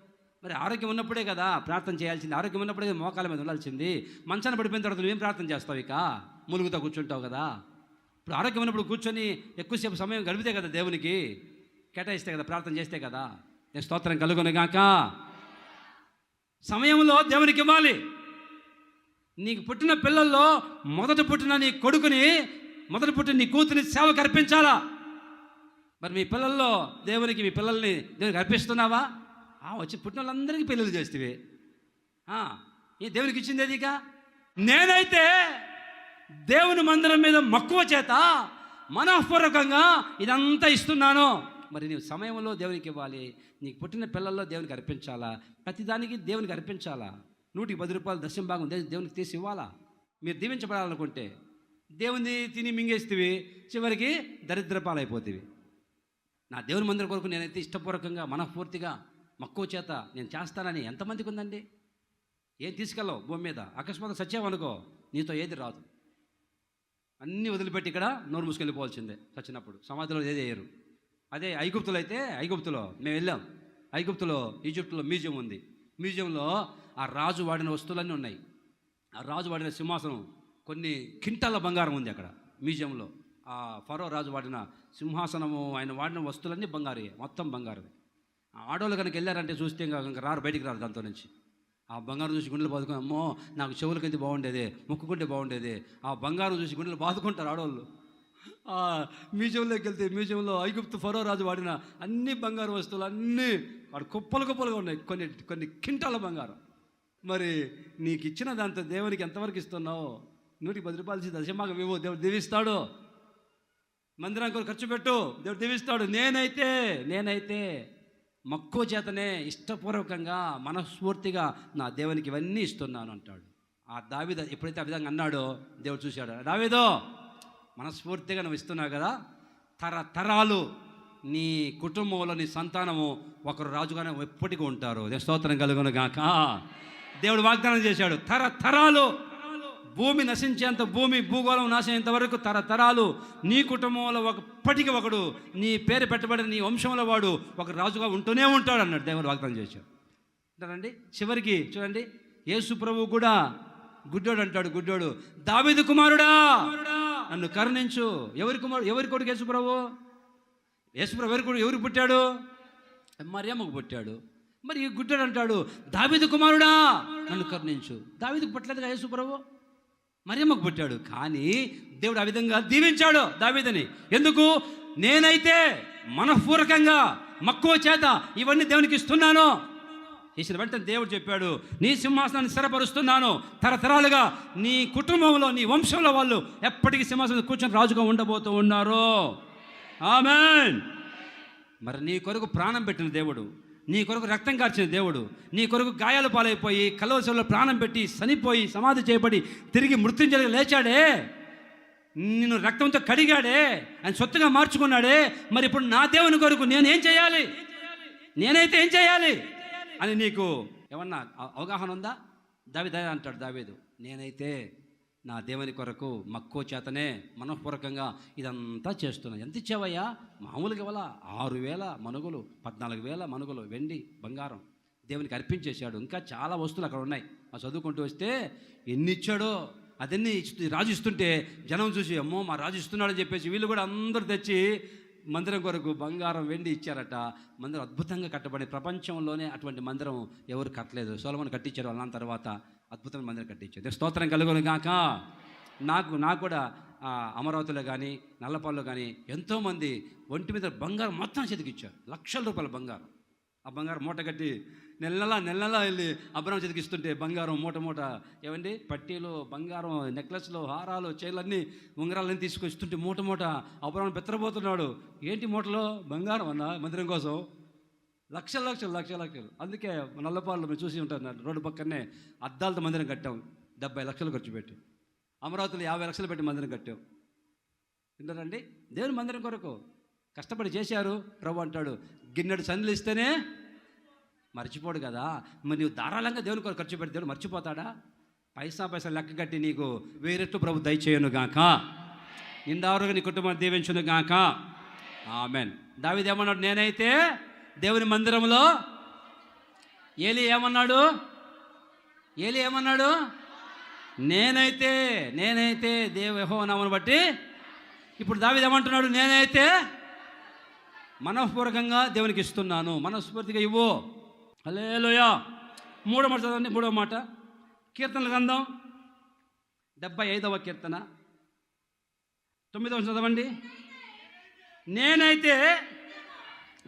మరి ఆరోగ్యం ఉన్నప్పుడే కదా ప్రార్థన చేయాల్సింది, ఆరోగ్యం ఉన్నప్పుడే మోకాల మీద ఉండాల్సింది. మంచాన పడిపోయిన తర్వాత నువ్వేం ప్రార్థన చేస్తావు? ఇక ములుగుతో కూర్చుంటావు కదా. ఇప్పుడు ఆరోగ్యం ఉన్నప్పుడు కూర్చొని ఎక్కువసేపు సమయం గడిపితే కదా, దేవునికి కేటాయిస్తే కదా, ప్రార్థన చేస్తే కదా. నేను స్తోత్రం కలుగును గాక. సమయంలో దేవునికి ఇవ్వాలి. నీకు పుట్టిన పిల్లల్లో మొదట పుట్టిన నీ కొడుకుని, మొదట పుట్టిన నీ కూతురిని సేవకు అర్పించాలా? మరి మీ పిల్లల్లో దేవునికి, మీ పిల్లల్ని దేవునికి అర్పిస్తున్నావా? వచ్చి పుట్టిన వాళ్ళందరికీ పెళ్ళిళ్ళు చేస్తేవి ఈ దేవునికి ఇచ్చింది అది. ఇక నేనైతే దేవుని మందిరం మీద మక్కువ చేత మనఃపూర్వకంగా ఇదంతా ఇస్తున్నాను. మరి నీవు సమయంలో దేవునికి ఇవ్వాలి. నీకు పుట్టిన పిల్లల్లో దేవునికి అర్పించాలా? ప్రతిదానికి దేవునికి అర్పించాలా? 110 రూపాయలు దశమ భాగం దేవునికి తీసి ఇవ్వాలా? మీరు దీవించబడాలనుకుంటే దేవుని తిని మింగేస్తేవి, చివరికి దరిద్రపాలైపోతేవి. నా దేవుని మందిరం కొరకు నేనైతే ఇష్టపూర్వకంగా మనఃపూర్తిగా మక్కువ చేత నేను చేస్తానని ఎంతమందికి ఉందండి? ఏం తీసుకెళ్ళవు భూమి మీద. అకస్మాత్తుగా సచ్చావనుకో, నీతో ఏది రాదు. అన్నీ వదిలిపెట్టి ఇక్కడ నోరు మూసుకెళ్ళిపోవాల్సిందే. చచ్చినప్పుడు సమాధిలో ఏది వేయరు. అదే ఐగుప్తులో అయితే, ఐగుప్తులో మేము వెళ్ళాం. ఐగుప్తులో, ఈజిప్టులో మ్యూజియం ఉంది. మ్యూజియంలో ఆ రాజు వాడిన వస్తువులన్నీ ఉన్నాయి. ఆ రాజు వాడిన సింహాసనం, కొన్ని కింటాల బంగారం ఉంది అక్కడ మ్యూజియంలో. ఆ ఫరో రాజు వాడిన సింహాసనము, ఆయన వాడిన వస్తువులన్నీ బంగారు, మొత్తం బంగారు. ఆడవాళ్ళు కనుక వెళ్ళారంటే చూస్తే ఇంకా రారు, బయటికి రారు దాంతో నుంచి. ఆ బంగారం చూసి గుండెలు బాదుకుని, అమ్మో నాకు చెవులకైతే బాగుండేది, ముక్కుకుంటే బాగుండేది. ఆ బంగారం చూసి గుండెలు బాదుకుంటారు ఆడవాళ్ళు. మ్యూజియంలోకి వెళ్తే మ్యూజియంలో ఐగుప్తు ఫరో రాజు వాడిన అన్ని బంగారు వస్తువులు అన్నీ వాడు కుప్పలుగా ఉన్నాయి. కొన్ని కింటాల బంగారం. మరి నీకు ఇచ్చిన దాంతో దేవునికి ఎంతవరకు ఇస్తున్నావు? 110 రూపాయలు దశమాగం ఇవ్వు, దేవుడు దీవిస్తాడు. మందిరానికి ఖర్చు పెట్టు, దేవుడు దీవిస్తాడు. నేనైతే మక్కువ చేతనే ఇష్టపూర్వకంగా మనస్ఫూర్తిగా నా దేవునికి ఇవన్నీ ఇస్తున్నాను అంటాడు. ఆ దావీదు ఎప్పుడైతే ఆ విధంగా అన్నాడో దేవుడు చూశాడు, దావీదో మనస్ఫూర్తిగా నువ్వు ఇస్తున్నావు కదా, తరతరాలు నీ కుటుంబంలో నీ సంతానము ఒకరు రాజుగానే ఎప్పటికీ ఉంటారు. స్తోత్రం కలుగును గాక. దేవుడు వాగ్దానం చేశాడు, తరతరాలు, భూమి నశించేంత, భూగోళం నాశనంత వరకు తరతరాలు నీ కుటుంబంలో ఒకప్పటికి ఒకడు, నీ పేరు పెట్టబడిన నీ వంశంలో వాడు ఒక రాజుగా ఉంటూనే ఉంటాడు అన్నాడు. దేవుడు వాగ్దానం చేశాడు అంటారండి. చివరికి చూడండి, యేసు ప్రభువు కూడా గుడ్డోడు అంటాడు. గుడ్డోడు, దావీదు కుమారుడా నన్ను కరుణించు. ఎవరి కొడుకు యేసు ప్రభు? ఎవరికి పుట్టాడు? మరియమ్మకు పుట్టాడు. మరి ఈ గుడ్డోడు అంటాడు, దావీదు కుమారుడా నన్ను కరుణించు. దావీదుకు పుట్టలేదుగా యేసు ప్రభు, మరియమ్మకు పుట్టాడు. కానీ దేవుడు ఆ విధంగా దీవించాడు దావీదుని. ఎందుకు? నేనైతే మనఃపూర్వకంగా మక్కువ చేత ఇవన్నీ దేవునికి ఇస్తున్నాను. చేసిన వెంటనే దేవుడు చెప్పాడు, నీ సింహాసనాన్ని స్థిరపరుస్తున్నాను. తరతరాలుగా నీ కుటుంబంలో, నీ వంశంలో వాళ్ళు ఎప్పటికీ సింహాసనం కూర్చొని రాజుగా ఉండబోతూ ఉన్నారు. ఆమేన్. మరి నీ కొరకు ప్రాణం పెట్టిన దేవుడు, నీ కొరకు రక్తం కార్చిన దేవుడు, నీ కొరకు గాయాలు పాలైపోయి కలవసంలో ప్రాణం పెట్టి చనిపోయి సమాధి చేయబడి తిరిగి మృత్యుంజయుడిగా లేచాడే, నిన్ను రక్తంతో కడిగాడే, ఆయన సొత్తుగా మార్చుకున్నాడే. మరి ఇప్పుడు నా దేవుని కొరకు నేనేం చేయాలి? నేనైతే ఏం చేయాలి అని నీకు ఏమన్నా అవగాహన ఉందా? దావీదు అంటాడు, దావీదు నేనైతే నా దేవుని కొరకు మక్కువ చేతనే మనఃపూర్వకంగా ఇదంతా చేస్తున్నాను. ఎంత ఇచ్చావయ్యా? మామూలుగా ఇవ్వాల 6,000 మనుగులు, 14,000 మనుగులు వెండి బంగారం దేవునికి అర్పించేశాడు. ఇంకా చాలా వస్తువులు అక్కడ ఉన్నాయి. ఆ చదువుకుంటూ వస్తే ఎన్ని ఇచ్చాడో అదన్నీ రాజు ఇస్తుంటే జనం చూసి, అమ్మో మా రాజు ఇస్తున్నాడని చెప్పేసి వీళ్ళు కూడా అందరూ తెచ్చి మందిరం కొరకు బంగారం వెండి ఇచ్చారట. మందిరం అద్భుతంగా కట్టబడి, ప్రపంచంలోనే అటువంటి మందిరం ఎవరు కట్టలేదు. సొలొమోను కట్టించారు. వాళ్ళ తర్వాత అద్భుతమైన మందిరం కట్టించారు. స్తోత్రం కలుగును గాక. నాకు కూడా అమరావతిలో కానీ నల్లపాల్లో కానీ ఎంతోమంది ఒంటి మీద బంగారం మొత్తం చేతికిచ్చారు. లక్షల రూపాయల బంగారం. ఆ బంగారం మూట కట్టి నెల వెళ్ళి అబ్రహం చేతికిస్తుంటే బంగారం మూట ఏమండి పట్టీలు, బంగారం నెక్లెస్లు, హారాలు, చైర్లన్నీ, ఉంగరాలన్నీ తీసుకొస్తుంటే మూట అబ్రహం పెత్తరబోతున్నాడు. ఏంటి మూటలో? బంగారం అన్న, మందిరం కోసం. లక్షలు. అందుకే నల్లపాళ్ళు మీరు చూసి ఉంటారు, రోడ్డు పక్కనే అద్దాలతో మందిరం కట్టాం. 70 లక్షలు ఖర్చు పెట్టి. అమరావతిలో 50 లక్షలు పెట్టి మందిరం కట్టాం. వింటారండి? దేవుని మందిరం కొరకు కష్టపడి చేశారు. ప్రభు అంటాడు, గిన్నెడు సందులు ఇస్తేనే మర్చిపోడు కదా. మరి నువ్వు ధారాళంగా దేవుని కొరకు ఖర్చు పెడితే దేవుడు మర్చిపోతాడా? పైసా లెక్క కట్టి నీకు 1000 రెట్లు ప్రభు దయచేయను గాక. నిండారుగా నీ కుటుంబాన్ని దీవించును గాక. ఆమెన్. దావీదు ఏమన్నాడు? నేనైతే దేవుని మందిరంలో. ఏలీ ఏమన్నాడు? నేనైతే యెహోవా నామమును బట్టి. ఇప్పుడు దావీదు ఏమంటున్నాడు? నేనైతే మనఃపూర్వకంగా దేవునికి ఇస్తున్నాను. మనస్ఫూర్తిగా ఇవ్వు. హల్లెలూయా. 3వ మాట చదవండి. 3వ మాట కీర్తనల గ్రంథం 75వ కీర్తన 9వ చదవండి. నేనైతే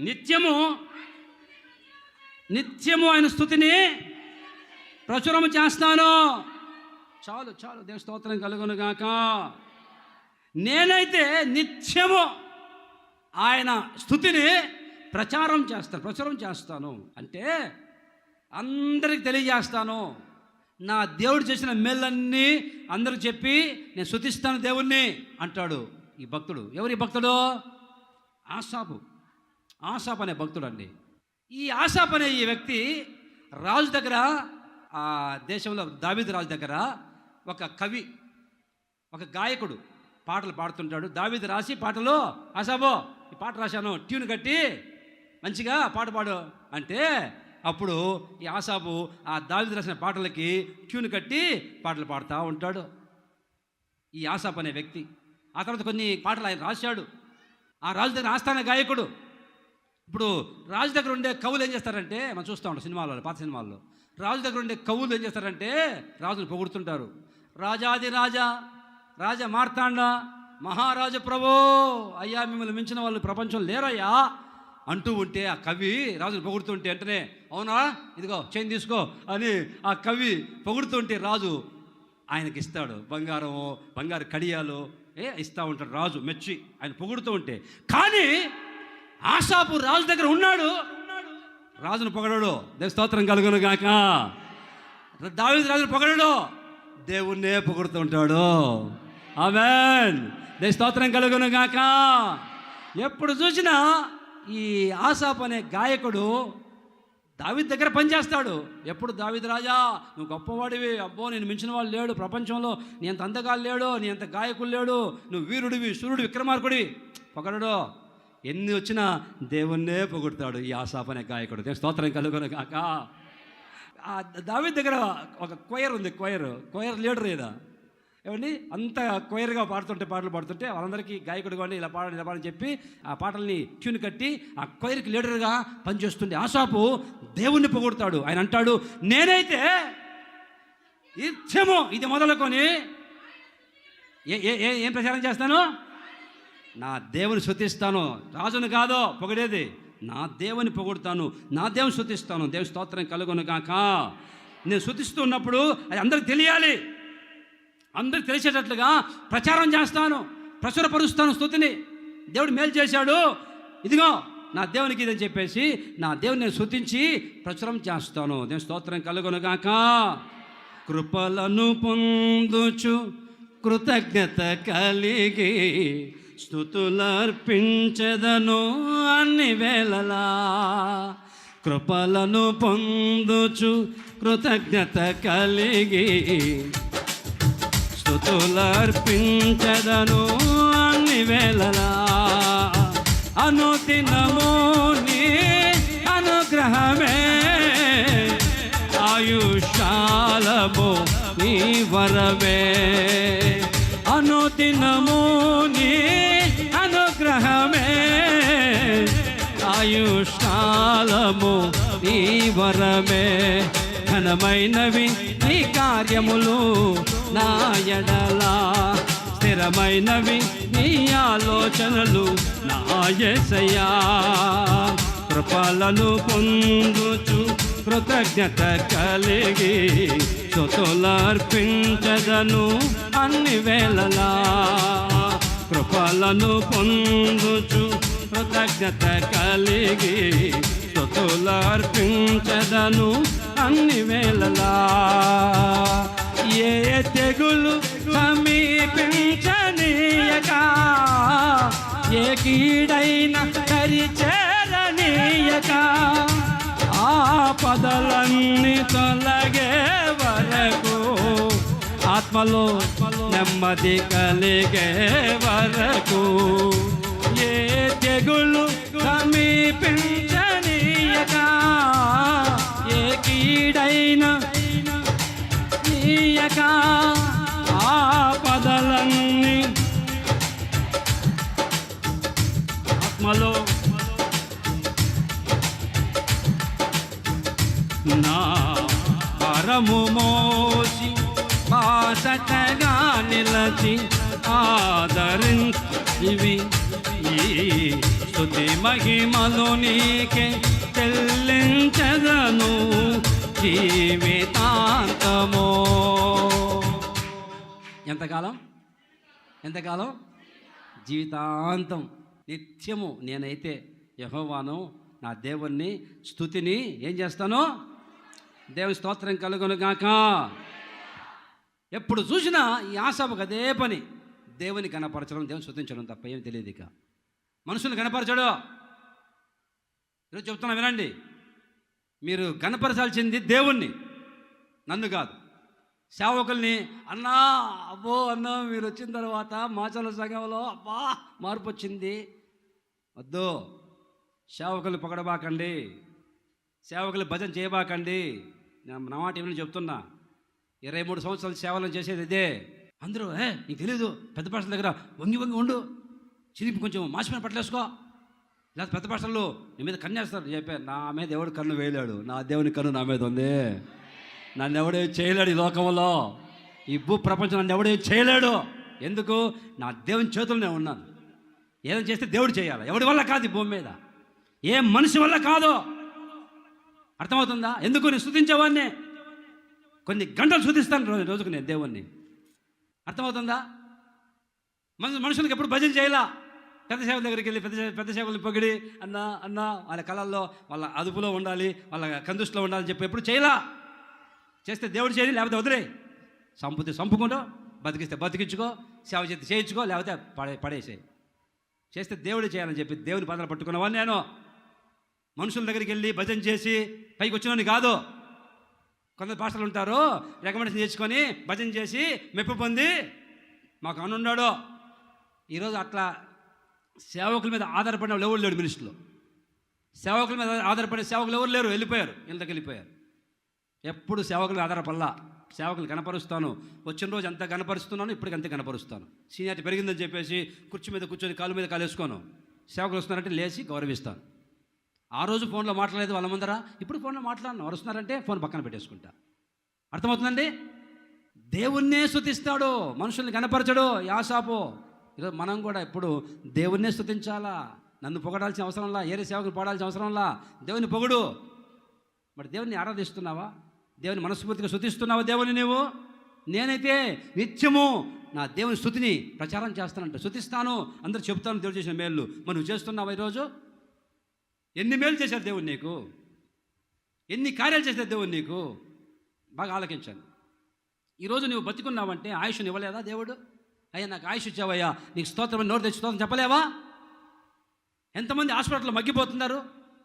నిత్యము ఆయన స్తుతిని ప్రచురము చేస్తాను. చాలు దేవుని స్తోత్రం కలుగును గాక. నేనైతే నిత్యము ఆయన స్తుతిని ప్రచురం చేస్తాను అంటే అందరికి తెలియజేస్తాను. నా దేవుడు చేసిన మేళ్ళన్నీ అందరికి చెప్పి నేను స్తుతిస్తాను దేవుణ్ణి అంటాడు ఈ భక్తుడు. ఎవరి భక్తుడు? ఆసాపు అనే భక్తుడు అండి. ఈ ఆసాపు అనే ఈ వ్యక్తి రాజు దగ్గర, ఆ దేశంలో దావీదు రాజు దగ్గర ఒక కవి, ఒక గాయకుడు పాటలు పాడుతుంటాడు. దావీదు రాసి పాటలు, ఆసాబో ఈ పాట రాశాను, ట్యూన్ కట్టి మంచిగా పాట పాడు అంటే అప్పుడు ఈ ఆసాపు ఆ దావీదు రాసిన పాటలకి ట్యూన్ కట్టి పాటలు పాడుతూ ఉంటాడు ఈ ఆసాపు అనే వ్యక్తి. ఆ తర్వాత కొన్ని పాటలు ఆయన రాశాడు. ఆ రాజు దగ్గర ఆస్థాన గాయకుడు. ఇప్పుడు రాజు దగ్గర ఉండే కవులు ఏం చేస్తారంటే, మనం చూస్తూ ఉంటాం సినిమాల్లో, పాత సినిమాల్లో రాజు దగ్గర ఉండే కవులు ఏం చేస్తారంటే రాజును పొగుడుతుంటారు. రాజాది రాజా మార్తాండ, మహారాజు ప్రభో, అయ్యా మిమ్మల్ని మించిన వాళ్ళు ప్రపంచం లేరయ్యా అంటూ ఉంటే ఆ కవి రాజును పొగుడుతుంటే వెంటనే అవునా ఇదిగో చైన్ తీసుకో అని ఆ కవి పొగుడుతుంటే రాజు ఆయనకి ఇస్తాడు. బంగారు కడియాలు ఇస్తూ ఉంటాడు రాజు మెచ్చి ఆయన పొగుడుతూ ఉంటే. కానీ ఆసాపు రాజు దగ్గర ఉన్నాడు, రాజును పొగడడు. దేవుని స్తోత్రం కలుగును గాక. దావీదు రాజును పొగడడు, దేవుణ్ణే పొగుడుతూ ఉంటాడు. ఆమేన్. దేవుని స్తోత్రం కలుగును గాక. ఎప్పుడు చూసినా ఈ ఆసాపు అనే గాయకుడు దావీదు దగ్గర పనిచేస్తాడు. ఎప్పుడు దావీదు రాజా నువ్వు గొప్పవాడివి, అబ్బో నేను మించిన వాళ్ళు లేడు ప్రపంచంలో, నీ అంత అందగాలు లేడు, నీ అంత గాయకులు లేడు, నువ్వు వీరుడివి, సూర్యుడు, విక్రమార్కుడివి. పొగడడు. ఎన్ని వచ్చినా దేవుణ్ణే పొగుడతాడు ఈ ఆసాపు అనే గాయకుడు. దేవుని స్తోత్రం కలుగును గాక. ఆ దావీదు దగ్గర ఒక కొయర్ ఉంది, కొయర్ లీడర్ ఏదా ఏమండి, అంత కొయర్గా పాటలు పాడుతుంటే వాళ్ళందరికీ గాయకుడు కానీ ఇలా పాడని చెప్పి ఆ పాటల్ని ట్యూన్ కట్టి ఆ కొయర్కి లీడర్గా పనిచేస్తుండే ఆసాపు దేవుణ్ణి పొగుడతాడు. ఆయన అంటాడు, నేనైతే నిత్యము ఇది మొదలుకొని ఏం ప్రచారం చేస్తాను? నా దేవుని స్తుతిస్తాను. రాజును కాదో పొగిడేది, నా దేవుని పొగుడుతాను, నా దేవుని స్తుతిస్తాను. దేవుని స్తోత్రం కలుగును గాక. నేను స్తుతిస్తున్నప్పుడు అది అందరికి తెలియాలి, అందరికి తెలిసేటట్లుగా ప్రచారం చేస్తాను, ప్రచురపరుస్తాను స్తుతిని. దేవుడు మేలు చేశాడు, ఇదిగో నా దేవునికి ఇదని చెప్పేసి నా దేవుని నేను స్తుతించి ప్రచురం చేస్తాను. దేవుని స్తోత్రం కలుగును గాక. కృపలను పొందుచు కృతజ్ఞత కలిగి స్తుతులర్పించెదను అన్ని వేళలా. కృపలను పొందుచు కృతజ్ఞత కలిగి స్తుతులర్పించెదను అన్ని వేళలా. అనుదినము నీ అనుగ్రహమే ఆయుష్కాలము నీ వరమే. అనుదినము నీ అనుగ్రహమే ఆయుష్కాలము నీ వరమే. ఘనమైనవి నీ కార్యములు నా ఎడలా, స్థిరమైనవి నీ ఆలోచనలు నా యేసయ్యా. కృపలను పొందుచు కృతజ్ఞత కలిగి స్తుతులర్పించెదను అన్ని వేళలా. కృపలను పొందుచు కృతజ్ఞత కలిగి స్తుతులర్పించెదను అన్ని వేళలా. ఏ తెగులు సమీపించనీయక, ఏ కీడైన కరిచేరనీయక, ఆపదలన్నీ తొలగే వరకు ఆత్మలో నెమ్మది కలిగే వరకు ఏ తెగులు సమీపించనీయక ఏ కీడైన నీయక ఆపదలన్నీ ఆత్మలో నా పరము మోసి బాసటగా నిలచి ఆదరించివి ఈ స్తుతి మహిమలు నీకే చెల్లించదను జీవితాంతమో. ఎంతకాలం? జీవితాంతం నిత్యము నేనైతే యెహోవాను నా దేవుణ్ణి స్తుతిని ఏం చేస్తాను? దేవుని స్తోత్రం కలుగును గాక. ఎప్పుడు చూసినా ఈ ఆశాపుకు అదే పని, దేవుని గణపరచడం, దేవుని స్తుతించడం తప్ప ఏమి తెలియదు. ఇక మనుషుల్ని గణపరచడు. ఈరోజు చెప్తున్నా వినండి, మీరు గణపరచాల్సింది దేవుణ్ణి, నన్ను కాదు. సేవకుల్ని అన్నా అబ్బో అన్నా మీరు వచ్చిన తర్వాత మాచల సంఘంలో అబ్బా మార్పు వచ్చింది వద్దు. సేవకులు పొగడబాకండి, సేవకులు భజన చేయబాకండి. నా మాట ఏమైనా చెప్తున్నా, 23 సంవత్సరాలు సేవలను చేసేది ఇదే. అందరూ నీకు తెలీదు, పెద్ద పాస్టర్ల దగ్గర వంగి ఉండు, చిరిపి కొంచెం మాసిపోయిన పట్టలేసుకో, లేదా పెద్ద పాస్టర్లు నీ మీద కన్నేస్తారు చెప్పారు. నా మీద ఎవడు కన్ను వేయలేడు, నా దేవుని కన్ను నా మీద ఉంది. నన్ను ఎవడే చేయలేడు ఈ లోకంలో, ఈ భూ ప్రపంచం నన్ను ఎవడే చేయలేడు. ఎందుకు? నా దేవుని చేతుల్లోనే ఉన్నాను. ఏదైనా చేస్తే దేవుడు చేయాలి, ఎవడి వల్ల కాదు, ఈ భూమి మీద ఏ మనిషి వల్ల కాదు. అర్థమవుతుందా? ఎందుకు? నేను స్తుతించేవాడిని, కొన్ని గంటలు స్తుతిస్తాను రోజుకు నేను దేవుణ్ణి. అర్థమవుతుందా? మనుషులకు ఎప్పుడు భజన చేయాలా? పెద్ద సేవల దగ్గరికి వెళ్ళి పెద్ద సేవలను పొగిడి అన్నా వాళ్ళ కళల్లో వాళ్ళ అదుపులో ఉండాలి, వాళ్ళ కందుస్టులో ఉండాలని చెప్పి ఎప్పుడు చేయాలా? చేస్తే దేవుడు చేయాలి, లేకపోతే వదిలే. సంపుకుంటూ బతికిస్తే బతికించుకో, సేవ చేస్తే చేయించుకో, లేకపోతే పడేసేయి. చేస్తే దేవుడు చేయాలని చెప్పి దేవుని పాదాలు పట్టుకున్నవాడిని నేను. మనుషుల దగ్గరికి వెళ్ళి భజన చేసి పైకి వచ్చినని కాదు. కొందరు పాస్టర్లు ఉంటారు, రికమెండేషన్ చేసుకొని భజన చేసి మెప్పు పొంది మాకు అనున్నాడు. ఈరోజు అట్లా సేవకుల మీద ఆధారపడిన వాళ్ళు ఎవరు లేడు మినిస్టర్లో. సేవకుల మీద ఆధారపడిన సేవకులు ఎవరు లేరు, వెళ్ళిపోయారు, ఇళ్ళకి వెళ్ళిపోయారు. ఎప్పుడు సేవకులు ఆధారపడలా. సేవకులు కనపరుస్తాను, వచ్చిన రోజు అంతా కనపరుస్తున్నాను, ఇప్పటికి అంతే కనపరుస్తాను. సీనియారిటీ పెరిగిందని చెప్పేసి కుర్చీ మీద కూర్చొని కాలు మీద కాలు వేసుకోను. సేవకులు వస్తున్నారంటే లేచి గౌరవిస్తాను. ఆ రోజు ఫోన్లో మాట్లాడలేదు వాళ్ళ ముందర, ఇప్పుడు ఫోన్లో మాట్లాడను. వారు వస్తున్నారంటే ఫోన్ పక్కన పెట్టేసుకుంటా. అర్థమవుతుందండి? దేవుణ్ణే స్తుతిస్తాడు, మనుషుల్ని కనపరచడు. యాసాపు ఈరోజు మనం కూడా ఎప్పుడు దేవుణ్ణే స్తుతించాలా. నన్ను పొగడాల్సిన అవసరంలా, ఏరే సేవకులు పాడాల్సిన అవసరంలా. దేవుని పొగడు. మరి దేవుని ఆరాధిస్తున్నావా? దేవుని మనస్ఫూర్తిగా స్తుతిస్తున్నావా దేవుని నీవు? నేనైతే నిత్యము నా దేవుని స్తుతిని ప్రచారం చేస్తానంట, స్తుతిస్తాను, అందరూ చెప్తాను దేవుడు చేసిన మేలు. మరి నువ్వు చేస్తున్నావా? ఈరోజు ఎన్ని మేలు చేశారు దేవుడు నీకు, ఎన్ని కార్యాలు చేశారు దేవుడు నీకు? బాగా ఆలకించాను. ఈరోజు నువ్వు బతికున్నావంటే ఆయుష్ని ఇవ్వలేదా దేవుడు? అయ్యా నాకు ఆయుష్ ఇచ్చావయ్యా, నీకు స్తోత్రం, నోరు తెచ్చి స్తోత్రం చెప్పలేవా? ఎంతమంది హాస్పిటల్లో మగ్గిపోతున్నారు,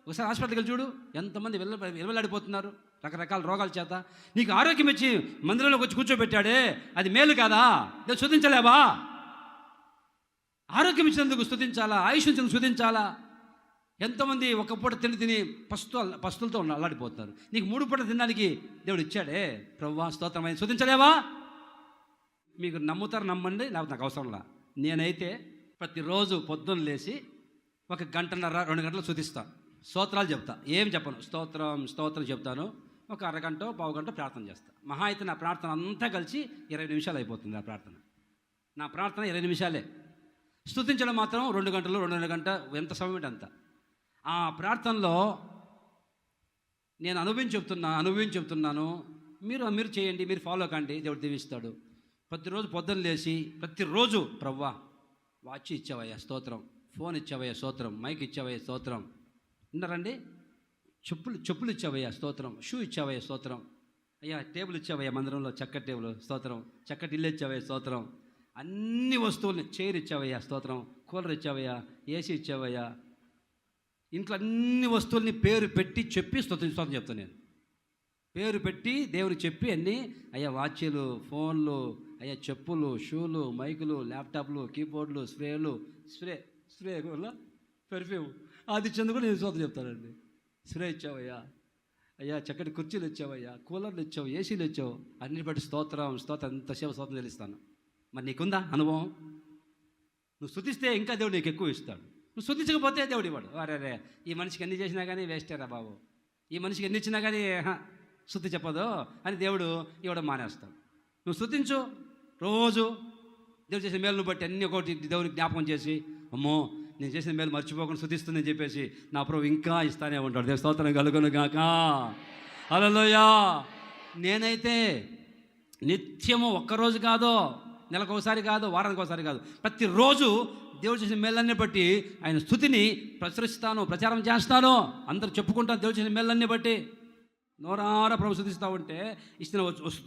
ఒకసారి హాస్పిటల్కి వెళ్ళి చూడు. ఎంతమంది విలువలాడిపోతున్నారు రకరకాల రోగాల చేత. నీకు ఆరోగ్యం ఇచ్చి మందిరంలోకి వచ్చి కూర్చోబెట్టాడే, అది మేలు కాదా? నేను స్తుతించలేవా? ఆరోగ్యం ఇచ్చినందుకు స్తుతించాలా, ఆయుష్ ఇచ్చినందుకు స్తుతించాలా? ఎంతమంది ఒక పూట తిని పస్తులతో అల్లాడిపోతున్నారు. నీకు 3 పూట తినడానికి దేవుడు ఇచ్చాడే, ప్రభువా స్తోత్రమైన స్తుతించలేవా? మీకు నమ్ముతారు, నమ్మండి, లేకపోతే నాకు అవసరంలా. నేనైతే ప్రతిరోజు పొద్దున్న లేచి 1 గంటన్నర 2 గంటలు స్తుతిస్తాను, స్తోత్రాలు చెప్తా. ఏం చెప్పను, స్తోత్రం చెప్తాను. ఒక అరగంట పావు గంట ప్రార్థన చేస్తాను. మహా అయితే నా ప్రార్థన అంతా కలిసి 20 నిమిషాలు అయిపోతుంది. నా ప్రార్థన 20 నిమిషాలే. స్తుతించడం మాత్రం 2 గంటలు 2.5 గంట, ఎంత సమయం అంత. ఆ ప్రార్థనలో నేను అనుభవించి చెప్తున్నాను. మీరు చేయండి, మీరు ఫాలో కండి, దేవుడు దీవిస్తాడు. ప్రతిరోజు పొద్దున్న లేచి ప్రతిరోజు ప్రవ్వా వాచ్ ఇచ్చావయ్యా స్తోత్రం, ఫోన్ ఇచ్చావయ్యా స్తోత్రం, మైక్ ఇచ్చావయ్యా స్తోత్రం, విన్నారండి? చెప్పులు ఇచ్చావయ్యా స్తోత్రం, షూ ఇచ్చావయ్యా స్తోత్రం, అయ్యా టేబుల్ ఇచ్చావయ్యా మందిరంలో, చక్కటి టేబుల్ స్తోత్రం, చక్కటి ఇల్లు ఇచ్చావయ్యా స్తోత్రం, అన్ని వస్తువుల్ని చైర్ ఇచ్చావయ్యా స్తోత్రం, కూలర్ ఇచ్చావయ్యా, ఏసీ ఇచ్చావయ్యా, ఇంట్లో అన్ని వస్తువుల్ని పేరు పెట్టి చెప్పి స్తోత్రం చెప్తాను నేను. పేరు పెట్టి దేవుడికి చెప్పి అన్నీ, అయ్యా వాచ్లు, ఫోన్లు, అయ్యా చెప్పులు, షూలు, మైకులు, ల్యాప్టాప్లు, కీబోర్డులు, స్ప్రే వల్ల పెర్ఫ్యూమ్ అది ఇచ్చేందుకు కూడా నేను స్తోత్రం చెప్తానండి. స్ప్రే ఇచ్చావయ్యా, అయ్యా చక్కటి కుర్చీలు ఇచ్చావయ్యా, కూలర్లు ఇచ్చావు, ఏసీలు ఇచ్చావు, అన్నిటి బట్టి స్తోత్రం ఎంతసేపు స్తోత్రం తెలుస్తాను. మరి నీకుందా అనుభవం? నువ్వు స్తుతిస్తే ఇంకా దేవుడు నీకు ఎక్కువ ఇస్తాడు. నువ్వు స్తుతించకపోతే దేవుడు ఇవ్వడు. అరే ఈ మనిషికి ఎన్ని చేసినా కానీ వేస్టేరా బాబు, ఈ మనిషికి ఎన్ని ఇచ్చినా కానీ స్తుతి చెప్పదు అని దేవుడు ఇవ్వడం మానేస్తాడు. నువ్వు స్తుతించు, రోజు దేవుడు చేసిన మేలును బట్టి అన్ని ఒకటి దేవుడికి జ్ఞాపకం చేసి, అమ్మో నేను చేసిన మేలు మర్చిపోకుండా స్తుతిస్తుందని చెప్పేసి నా ప్రభు ఇంకా ఇస్తానే ఉంటాడు. దేవుని స్తోత్రం కలుగును గాక. హల్లెలూయా. నేనైతే నిత్యము ఒక్కరోజు కాదు, నెలకు ఒకసారి కాదు, వారానికి ఒకసారి కాదు, ప్రతిరోజు దేవుడు చేసిన మేలన్నీ బట్టి ఆయన స్తుతిని ప్రచురిస్తాను, ప్రచారం చేస్తాను, అందరూ చెప్పుకుంటాను. దేవుడు చేసిన మేలన్నీ బట్టి నోరార ప్రభు స్తుతిస్తూ ఉంటే ఇచ్చిన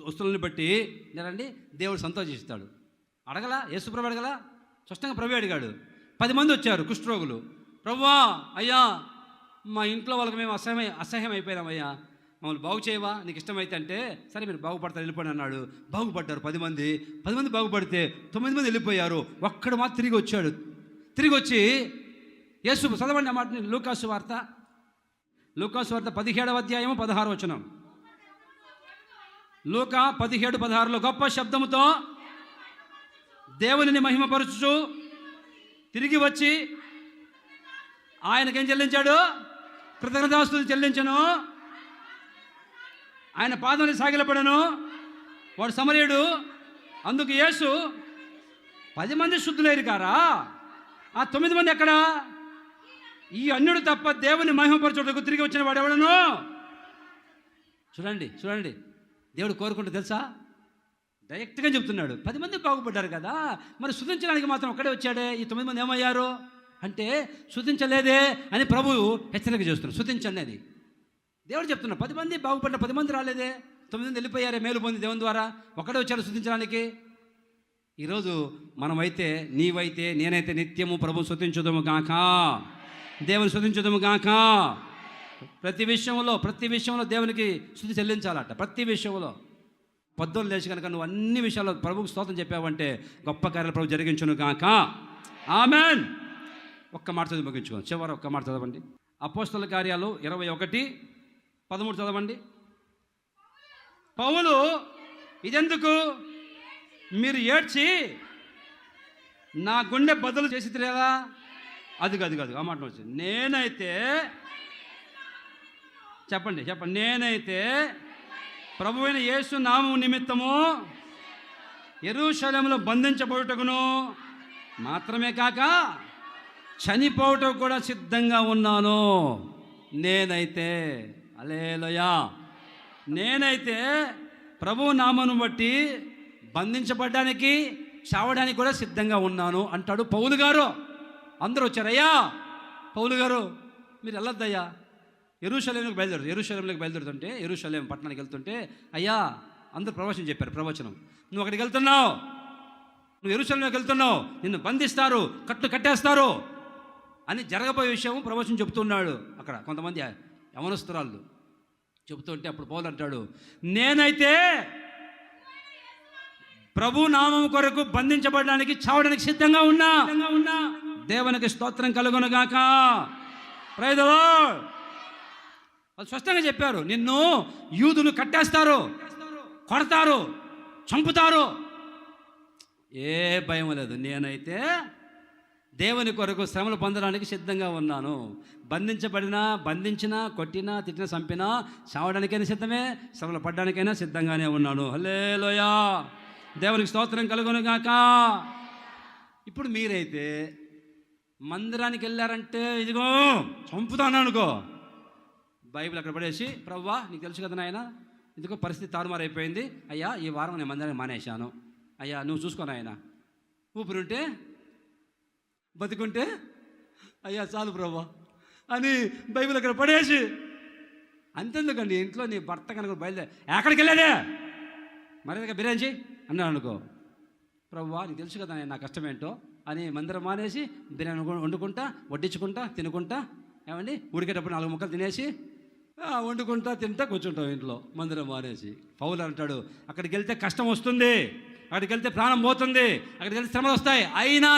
వస్తువులని బట్టి నేనండి దేవుడు సంతోషిస్తాడు. అడగలా? యేసుప్రభు అడగలా? స్పష్టంగా ప్రభు అడిగాడు. 10 మంది వచ్చారు కుష్ఠరోగులు. ప్రభువా, అయ్యా మా ఇంట్లో వాళ్ళకి మేము అసహ్యం అయిపోయినాం అయ్యా, మమ్మల్ని బాగు చేయవా నీకు ఇష్టమైతే అంటే, సరే మీరు బాగుపడతారు వెళ్ళిపోండి అన్నాడు. బాగుపడ్డారు 10 మంది. 10 మంది బాగుపడితే 9 మంది వెళ్ళిపోయారు. ఒక్కడు మాత్రం తిరిగి వచ్చాడు. తిరిగి వచ్చి యేసు, చదవండి ఆ మాటని, లూకాసు వార్త 17వ అధ్యాయం 16వ వచనం. లూకా 17:16 గొప్ప శబ్దముతో దేవునిని మహిమపరచుచు తిరిగి వచ్చి ఆయనకేం చెల్లించాడు? కృతజ్ఞతాస్తుతి చెల్లించను. ఆయన పాదములు సాగిలపడను. వాడు సమరయుడు. అందుకు యేసు, 10 మంది శుద్ధులేరు కారా, ఆ 9 మంది ఎక్కడా? ఈ అన్యుడు తప్ప దేవుని మహిమపరచుటకు తిరిగి వచ్చిన వాడు ఎవడను? చూడండి దేవుడు కోరుకుంటూ తెలుసా, డైరెక్ట్గా చెప్తున్నాడు. 10 మంది బాగుపడ్డారు కదా, మరి స్తుతించడానికి మాత్రం ఒక్కడే వచ్చాడే, ఈ 9 మంది ఏమయ్యారు అంటే స్తుతించలేదే అని ప్రభువు హెచ్చరిక చేస్తున్నాడు. స్తుతించండి అని దేవుడు చెప్తున్నాడు. 10 మంది బాగుపడ్డ, 10 మంది రాలేదే, 9 మంది వెళ్ళిపోయారే మేలు పొంది దేవుని ద్వారా, ఒక్కడే వచ్చాడు స్తుతించడానికి. ఈరోజు మనమైతే, నీవైతే, నేనైతే నిత్యము ప్రభు స్తుతించుదము గాక, దేవుని స్తుతించుదము గాక. ప్రతి విషయంలో దేవునికి స్తుతి చెల్లించాలట. ప్రతి విషయంలో పొద్దున్న లేచి కనుక నువ్వు అన్ని విషయాల్లో ప్రభువుకు స్తోత్రం చెప్పావంటే గొప్ప కార్యాలు ప్రభు జరిగించును గాక. ఆమెన్. ఒక్క మాట చదివి ముగించుకోండి. చివరి ఒక్క మాట చదవండి. అపోస్తల కార్యాలు 21:13 చదవండి. పౌలు, ఇదెందుకు మీరు ఏడ్చి నా గుండె బదులు చేసి తిరేలా? అది ఆ మాట వచ్చింది. నేనైతే చెప్పండి నేనైతే ప్రభువైన యేసు నామము నిమిత్తము యెరూషలేములో బంధించబడుటకును మాత్రమే కాక చనిపోవటం కూడా సిద్ధంగా ఉన్నాను. నేనైతే హల్లెలూయా, నేనైతే ప్రభువు నామమును బట్టి బంధించబడ్డానికి, చావడానికి కూడా సిద్ధంగా ఉన్నాను అంటాడు పౌలు గారు. అందరూ వచ్చారు. అయ్యా పౌలు గారు మీరు వెళ్ళొద్దయ్యా, యెరూషలేములకు బయలుదేరుతుంటే యెరూషలేం పట్టణానికి వెళ్తుంటే, అయ్యా అందరూ ప్రవచనం నువ్వు అక్కడికి వెళ్తున్నావు, నువ్వు యెరూషలేముకి వెళ్తున్నావు, నిన్ను బంధిస్తారు, కట్టేస్తారు అని జరగబోయే విషయం ప్రవచనం చెప్తున్నాడు. అక్కడ కొంతమంది యవనస్తురాళ్ళు చెబుతుంటే అప్పుడు పౌలు అంటాడు, నేనైతే ప్రభు నామం కొరకు బంధించబడడానికి, చావడానికి సిద్ధంగా ఉన్నా. దేవునికి స్తోత్రం కలుగును గాక. Praise the Lord. వాళ్ళు స్పష్టంగా చెప్పారు, నిన్ను యూదులు కట్టేస్తారు, కొడతారు, చంపుతారు. ఏ భయం లేదు. నేనైతే దేవుని కొరకు శ్రమలు పొందడానికి సిద్ధంగా ఉన్నాను. బంధించినా, కొట్టినా, తిట్టినా, చంపినా, చావడానికైనా సిద్ధమే, శ్రమలు పడ్డానికైనా సిద్ధంగానే ఉన్నాను. హల్లెలూయా. దేవునికి స్తోత్రం కలుగును గాక. ఇప్పుడు మీరైతే మందిరానికి వెళ్ళారంటే, ఇదిగో చంపుతాను అనుకో, బైబిల్ అక్కడ పడేసి, ప్రభువా నీకు తెలుసు కదా నాయన, ఇదిగో పరిస్థితి తారుమారైపోయింది అయ్యా, ఈ వారం నేను మందిరానికి మానేశాను అయ్యా, నువ్వు చూసుకోను ఆయన, ఊపిరుంటే బతికుంటే అయ్యా చాలు ప్రభువా అని బైబిల్ అక్కడ పడేసి, అంతెందుకండి ఇంట్లో నీ భర్త కనుక బయలుదేరి ఎక్కడికి వెళ్ళాడే మరి బిర్యానీ అన్నాను అనుకో, ప్రభువా నీకు తెలుసు కదా నా కష్టమేంటో అని మందిరం మానేసి బిర్యానీ వండుకుంటా, వడ్డించుకుంటా, తినుకుంటా, ఏమండి ఉడికేటప్పుడు 4 ముక్కలు తినేసి వండుకుంటా తింటా కూర్చుంటాం ఇంట్లో, మందిరం మానేసి. పౌలు అంటాడు, అక్కడికి వెళ్తే కష్టం వస్తుంది, అక్కడికి వెళ్తే ప్రాణం పోతుంది, అక్కడికి వెళ్తే శ్రమలు వస్తాయి, అయినా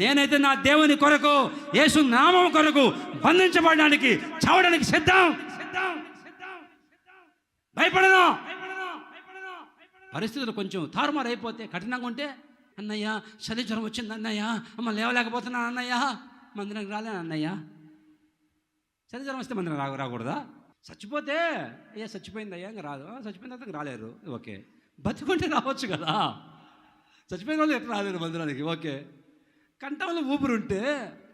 నేనైతే నా దేవుని కొరకు, యేసు నామం కొరకు బంధించబడడానికి, చావడానికి సిద్ధం. భయపడను. పరిస్థితులు కొంచెం తారుమారు అయిపోతే, కఠినంగా ఉంటే, అన్నయ్య చలి జ్వరం వచ్చింది అన్నయ్య, అమ్మ లేవలేకపోతున్నాను అన్నయ్య, మందిరానికి రాలేను అన్నయ్య. చలి జ్వరం వస్తే మందిరం రాకూడదా? చచ్చిపోతే చచ్చిపోయింది అయ్యా ఇంకా రాదు, చచ్చిపోయిన తర్వాత రాలేరు, ఓకే. బతుకుంటే రావచ్చు కదా, చచ్చిపోయిన వాళ్ళు ఎట్లా రాలేరు మందిరానికి, ఓకే. కంఠంలో ఊపిరి ఉంటే,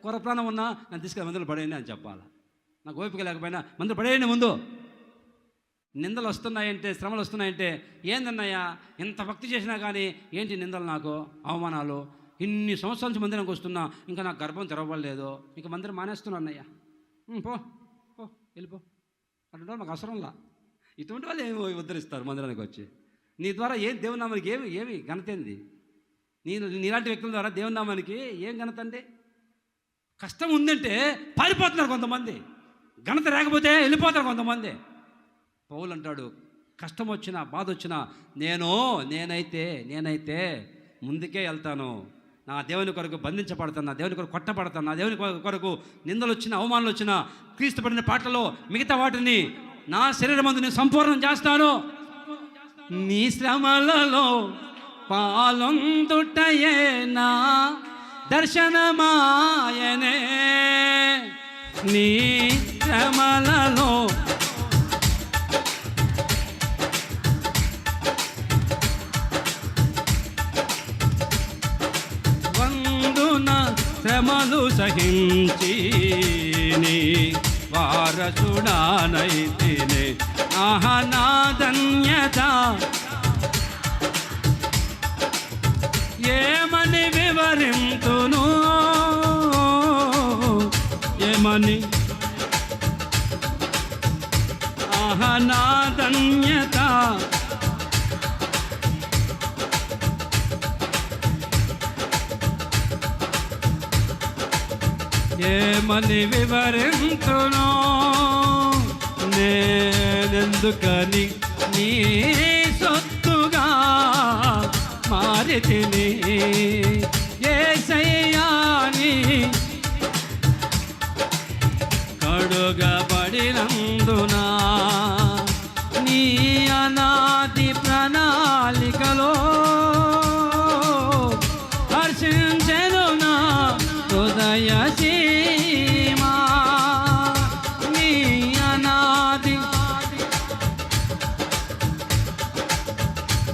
కొర ప్రాణం ఉన్నా నన్ను తీసుకెళ్ళి మందులు పడేయండి అని చెప్పాలి. నాకు ఓపిక లేకపోయినా మందులు పడేయండి ముందు. నిందలు వస్తున్నాయంటే, శ్రమలు వస్తున్నాయంటే, ఏందన్నయ్యా ఇంత భక్తి చేసినా కానీ ఏంటి నిందలు, నాకు అవమానాలు, ఇన్ని సంవత్సరాల నుంచి మందిరానికి వస్తున్నా ఇంకా నాకు గర్భం తెరవలేదు, ఇంకా మందిరం మానేస్తున్నా అన్నయ్య, పో పో వెళ్ళిపో అటువంటి మాకు అవసరంలా. ఇటువంటి వాళ్ళు ఏమి ఉద్ధరిస్తారు మందిరానికి వచ్చి. నీ ద్వారా ఏం దేవుని నామానికి ఏమి ఘనత ఏంది? నీలాంటి వ్యక్తుల ద్వారా దేవుని నామానికి ఏం ఘనత అండి? కష్టం ఉందంటే పారిపోతున్నారు కొంతమంది, ఘనత లేకపోతే వెళ్ళిపోతారు కొంతమంది. పౌలు అంటాడు, కష్టం వచ్చినా బాధ వచ్చినా నేనైతే ముందుకే వెళ్తాను. నా దేవుని కొరకు బంధించబడతాను, నా దేవుని కొరకు కొట్టబడతాను, నా దేవుని కొరకు నిందలు వచ్చినా అవమానాలు వచ్చినా, క్రీస్తు పడిన పాటలో మిగతా వాటిని నా శరీరమందు నేను సంపూర్ణం చేస్తాను. నీ శ్రమలలో పాలొందుటయే నా దర్శనమాయనే, నీ శ్రమలలో శ్రమలు సహించి నీ వారసుడానైతినే, ఆహా నా ధన్యత ఏమని వివరింతును, ఏమని, ఆహా నా ధన్యత ఏమని వివరింతును, నేనెందుకని నీ సొత్తుగా మారితిని, యేసయ్యా నీ కడుగబడినందునా, నీ అనాది ప్రణాళికలో హర్షించెను నా హృదయ సీమా, నీ అనాది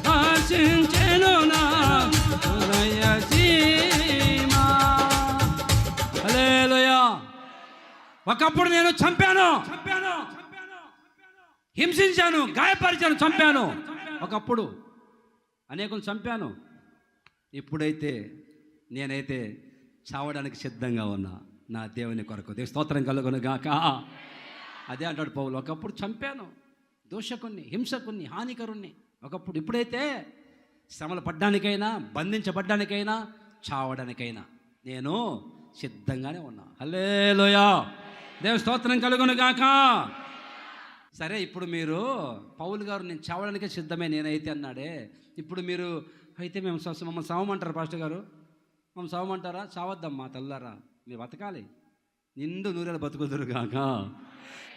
హర్షించెను నా హృదయ సీమా. హల్లెలూయా. ఒకప్పుడు నేను చంపాను, హింసించాను, గాయపరిచాను, చంపాను, ఒకప్పుడు అనేకులు చంపాను. ఇప్పుడైతే నేనైతే చావడానికి సిద్ధంగా ఉన్నా నా దేవుని కొరకు. దేవుని స్తోత్రం కలుగును గాక. అదే అంటాడు పౌలు, ఒకప్పుడు చంపాను, దోషకుణ్ణి, హింసకుణ్ణి, హానికరుణ్ణి ఒకప్పుడు. ఇప్పుడైతే శ్రమలు పడ్డానికైనా, బంధించబడ్డానికైనా, చావడానికైనా నేను సిద్ధంగానే ఉన్నా. హల్లెలూయా. దేవుని స్తోత్రం కలుగును గాక. సరే, ఇప్పుడు మీరు పౌలు గారు నేను చావడానికే సిద్ధమే నేనైతే అన్నాడే, ఇప్పుడు మీరు అయితే మమ్మల్ని సావమంటారు పాస్టర్ గారు, మమ్మల్ని సావమంటారా? చావద్దమ్మా తల్లారా, మీరు బతకాలి, నిండు నూరేళ్ళు బతుకుదురుగాక,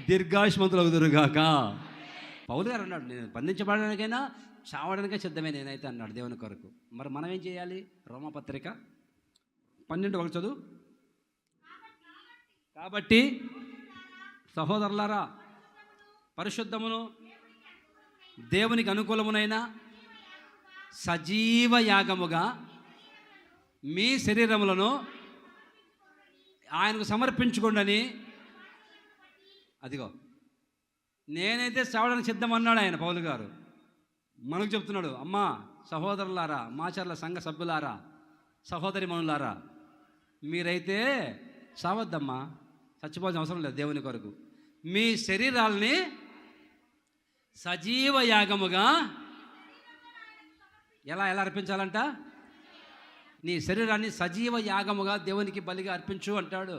దీర్ఘాయుష్మంతులు అవుదురుగాక. పౌలు గారు అన్నాడు, నేను బంధించబడడానికైనా చావడానికే సిద్ధమే నేనైతే అన్నాడు దేవుని కొరకు. మరి మనం ఏం చేయాలి? రోమాపత్రిక 12:1 చదువు. కాబట్టి సహోదరులారా, పరిశుద్ధమును దేవునికి అనుకూలమునైన సజీవ యాగముగా మీ శరీరములను ఆయనకు సమర్పించుకోండి. అదిగో నేనైతే చావడానికి సిద్ధమన్నాడు ఆయన పౌలు గారు. మనకు చెప్తున్నాడు, అమ్మా సహోదరులారా, మాచర్ల సంఘ సభ్యులారా, సహోదరి మనులారా, మీరైతే చావద్దమ్మా, చచ్చిపోవాల్సిన అవసరం లేదు దేవుని కొరకు. మీ శరీరాల్ని సజీవ యాగముగా ఎలా అర్పించాలంట? నీ శరీరాన్ని సజీవ యాగముగా దేవునికి బలిగా అర్పించు అంటాడు.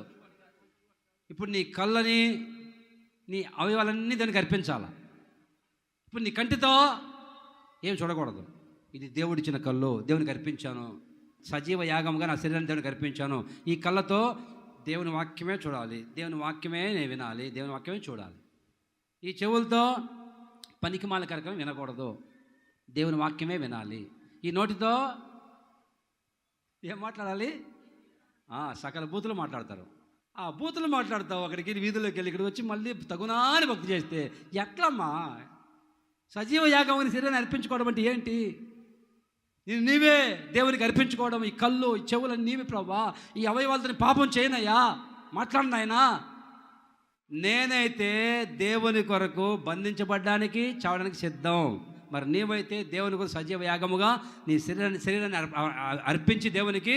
ఇప్పుడు నీ కళ్ళని నీ అవయవాలన్నీ దానికి అర్పించాలి. ఇప్పుడు నీ కంటితో ఏం చూడకూడదు. ఇది దేవుడిచ్చిన కళ్ళు, దేవునికి అర్పించాను, సజీవ యాగంగా నా శరీరాన్ని దేవునికి అర్పించాను. ఈ కళ్ళతో దేవుని వాక్యమే చూడాలి, దేవుని వాక్యమే నేను వినాలి, దేవుని వాక్యమే చూడాలి. ఈ చెవులతో పనికిమాల కార్యక్రమం వినకూడదు, దేవుని వాక్యమే వినాలి. ఈ నోటితో ఏం మాట్లాడాలి? సకల బూతులు మాట్లాడతారు. ఆ బూతులు మాట్లాడతావు, అక్కడికి వీధుల్లోకి వెళ్ళి ఇక్కడికి వచ్చి మళ్ళీ తగునాని భక్తి చేస్తే ఎట్లమ్మా? సజీవ యాగం శరీరాన్ని అర్పించుకోవడం అంటే ఏంటి? నీవే దేవునికి అర్పించుకోవడం. ఈ కళ్ళు, ఈ చెవులని నీవే ప్రభా, ఈ అవయవాలతో పాపం చేయనయ్యా, మాట్లాడినాయనా. నేనైతే దేవుని కొరకు బంధించబడ్డానికి, చావడానికి సిద్ధం. మరి నీవైతే దేవుని కొరకు సజీవ యాగముగా నీ శరీరాన్ని అర్పించి దేవునికి,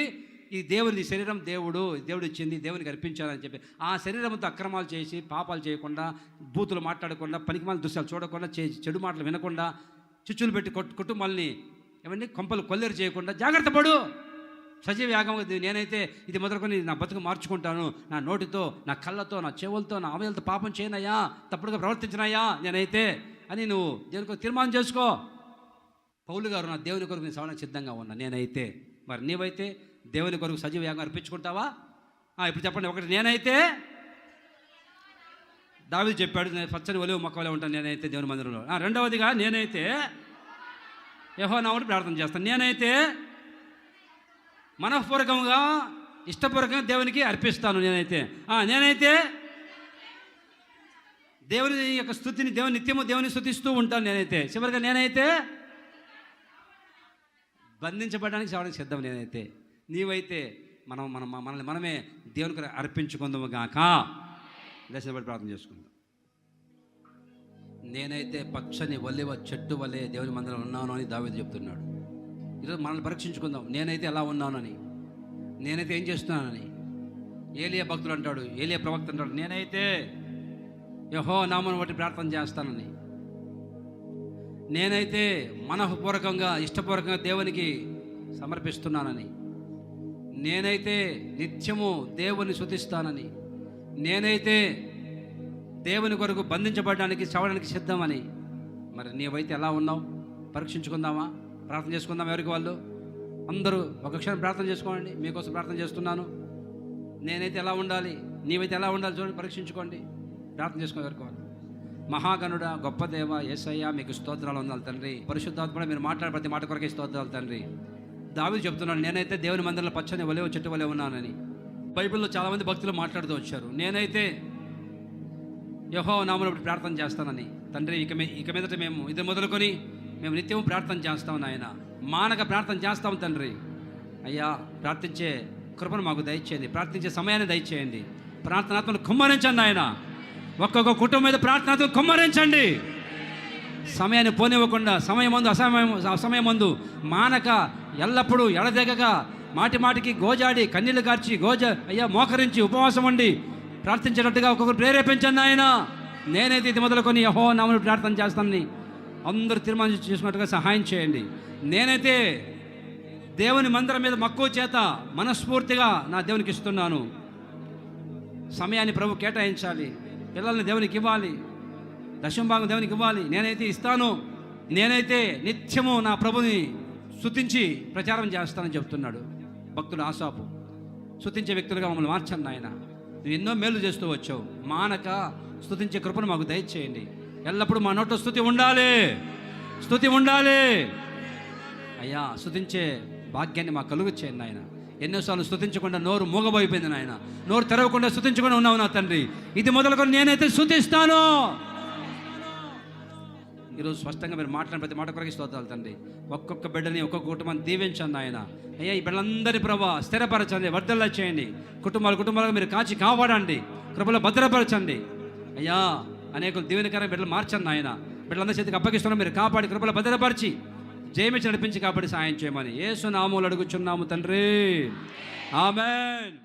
ఈ దేవుని శరీరం దేవుడు ఇచ్చింది, దేవునికి అర్పించాలని చెప్పి ఆ శరీరంతో అక్రమాలు చేసి పాపాలు చేయకుండా, బూతులు మాట్లాడకుండా, పనికిమాల దృశ్యాలు చూడకుండా, చెడు మాటలు వినకుండా, చిచ్చులు పెట్టి కుటుంబాలని ఏమండి కొంపలు కొల్లేరు చేయకుండా జాగ్రత్త పడు. సజీవ యాగం నేనైతే ఇది మొదలుకొని నా బతుకు మార్చుకుంటాను. నా నోటితో, నా కళ్ళతో, నా చెవులతో, నా అవయలతో పాపం చేయనయ్యా, తప్పుడుగా ప్రవర్తించినయ్యా నేనైతే అని నువ్వు దేవుని కొరకు తీర్మానం చేసుకో. పౌలు గారు, నా దేవుని కొరకు నేను సవడానికి సిద్ధంగా ఉన్నా నేనైతే. మరి నీవైతే దేవుని కొరకు సజీవ యాగం అర్పించుకుంటావా? ఇప్పుడు చెప్పండి. ఒకటి, నేనైతే దావీదు చెప్పాడు, నేను పచ్చని ఒలివ మొక్క వలె ఉంటాను నేనైతే దేవుని మందిరంలో. రెండవదిగా, నేనైతే యెహోవా నామమున ప్రార్థన చేస్తాను. నేనైతే మనఃపూర్వకంగా, ఇష్టపూర్వకంగా దేవునికి అర్పిస్తాను. నేనైతే దేవుని యొక్క స్తుతిని, నిత్యము దేవుని స్తుతిస్తూ ఉంటాను. చివరిగా నేనైతే బంధించబడడానికి చావడానికి సిద్ధం. నీవైతే మనల్ని మనమే దేవునికి అర్పించుకుందాము గాక. దశబడి ప్రార్థన చేసుకుందాం. నేనైతే పచ్చని ఒలివ చెట్టు వలె దేవుని మందిరంలో ఉన్నాను అని దావీదు చెప్తున్నాడు. ఈరోజు మనల్ని పరీక్షించుకుందాం. నేనైతే ఎలా ఉన్నానని, నేనైతే ఏం చేస్తున్నానని. ఏలియా భక్తులు అంటాడు, ఏలియా ప్రవక్త అంటాడు, నేనైతే యెహోవా నామమును బట్టి ప్రార్థన చేస్తానని. నేనైతే మనఃపూర్వకంగా, ఇష్టపూర్వకంగా దేవునికి సమర్పిస్తున్నానని. నేనైతే నిత్యము దేవుని స్తుతిస్తానని. నేనైతే దేవుని కొరకు బంధించబడడానికి, చావడానికి సిద్ధమని. మరి నీవైతే ఎలా ఉన్నావు? పరీక్షించుకుందామా? ప్రార్థన చేసుకుందాం. ఎవరికి వాళ్ళు అందరూ ఒక క్షణం ప్రార్థన చేసుకోండి. మీకోసం ప్రార్థన చేస్తున్నాను. నేనైతే ఎలా ఉండాలి, నీవైతే ఎలా ఉండాలి చూడండి, పరీక్షించుకోండి. ప్రార్థన చేసుకోండి. ఎవరికి వాళ్ళు. మహాగణుడ, గొప్ప దేవ యేసయ్య, మీకు స్తోత్రాలు ఉండాలి తండ్రి. పరిశుద్ధాత్మ మీరు మాట్లాడే ప్రతి మాట కొరకే స్తోత్రాలు తండ్రి. దావీదు చెప్తున్నాడు, నేనైతే దేవుని మందిరంలో పచ్చని ఒలివ చెట్టు వలె ఉన్నానని. బైబిల్లో చాలామంది భక్తులు మాట్లాడుతూ వచ్చారు, నేనైతే యెహోవా నామమున బట్టి ప్రార్థన చేస్తానని. తండ్రి, ఇక మీదట మేము ఇది మొదలుకొని మేము నిత్యం ప్రార్థన చేస్తాం నాయన, మానక ప్రార్థన చేస్తాం తండ్రి. అయ్యా, ప్రార్థించే కృపను మాకు దయచేయండి, ప్రార్థించే సమయాన్ని దయచేయండి. ప్రార్థనాత్మను కుమ్మరించండి ఆయన. ఒక్కొక్క కుటుంబం మీద ప్రార్థనాత్మను కుమ్మరించండి. సమయాన్ని పోనివ్వకుండా, అసమయం ముందు మానక ఎల్లప్పుడూ ఎడదెగగా, మాటికి గోజాడి, కన్నీళ్లు కార్చి, మోకరించి ఉపవాసం ఉండి ప్రార్థించేటట్టుగా ఒక్కొక్కరు ప్రేరేపించండి ఆయన. నేనైతే ఇది మొదలుకొని యెహోవా నామమున ప్రార్థన చేస్తానని అందరూ తీర్మానం చేసుకున్నట్టుగా సహాయం చేయండి. నేనైతే దేవుని మందిరం మీద మక్కువ చేత మనస్ఫూర్తిగా నా దేవునికి ఇస్తున్నాను. సమయాన్ని ప్రభు కేటాయించాలి, పిల్లల్ని దేవునికి ఇవ్వాలి, దశమభాగం దేవునికి ఇవ్వాలి. నేనైతే ఇస్తాను. నేనైతే నిత్యము నా ప్రభుని స్తుతించి ప్రచారం చేస్తానని చెప్తున్నాడు భక్తుడు ఆసాపు. స్తుతించే వ్యక్తులుగా మమ్మల్ని మార్చండి ఆయన. నువ్వు ఎన్నో మేలు చేస్తూ వచ్చావు, మానక స్తుతించే కృపను మాకు దయచేయండి. ఎల్లప్పుడూ మా నోట్లో స్తుతి ఉండాలి అయ్యా. స్తుతించే భాగ్యాన్ని మాకు కలుగు చేయండి ఆయన. ఎన్నోసార్లు స్తుతించకుండా నోరు మూగబోయిపోయింది నాయన, నోరు తెరవకుండా స్తుతించకుండా ఉన్నావు నా తండ్రి. ఇది మొదలుకొని నేనైతే స్తుతిస్తాను. ఈరోజు స్పష్టంగా మీరు మాట్లాడిన ప్రతి మాట కొరకు స్తోత్రాలు తండ్రి. ఒక్కొక్క బిడ్డని, ఒక్కొక్క కుటుంబాన్ని దీవించండి ఆయన. అయ్యా, ఈ బిడ్డలందరి ప్రభావ స్థిరపరచండి, వర్ధల్లా చేయండి. కుటుంబాలుగా మీరు కాచి కాపాడండి, కృపలో భద్రపరచండి అయ్యా. అనేక దీవెనకరమైన బిడ్డలు మార్చండి ఆయన. బిడ్డలందరి చేతికి అప్పగిస్తున్నాం, మీరు కాపాడి కృపలో భద్రపరిచి జయమిచ్చి నడిపించి కాపాడి సాయం చేయమని యేసు నామములో అడుగుచున్నాము తండ్రి. ఆమేన్.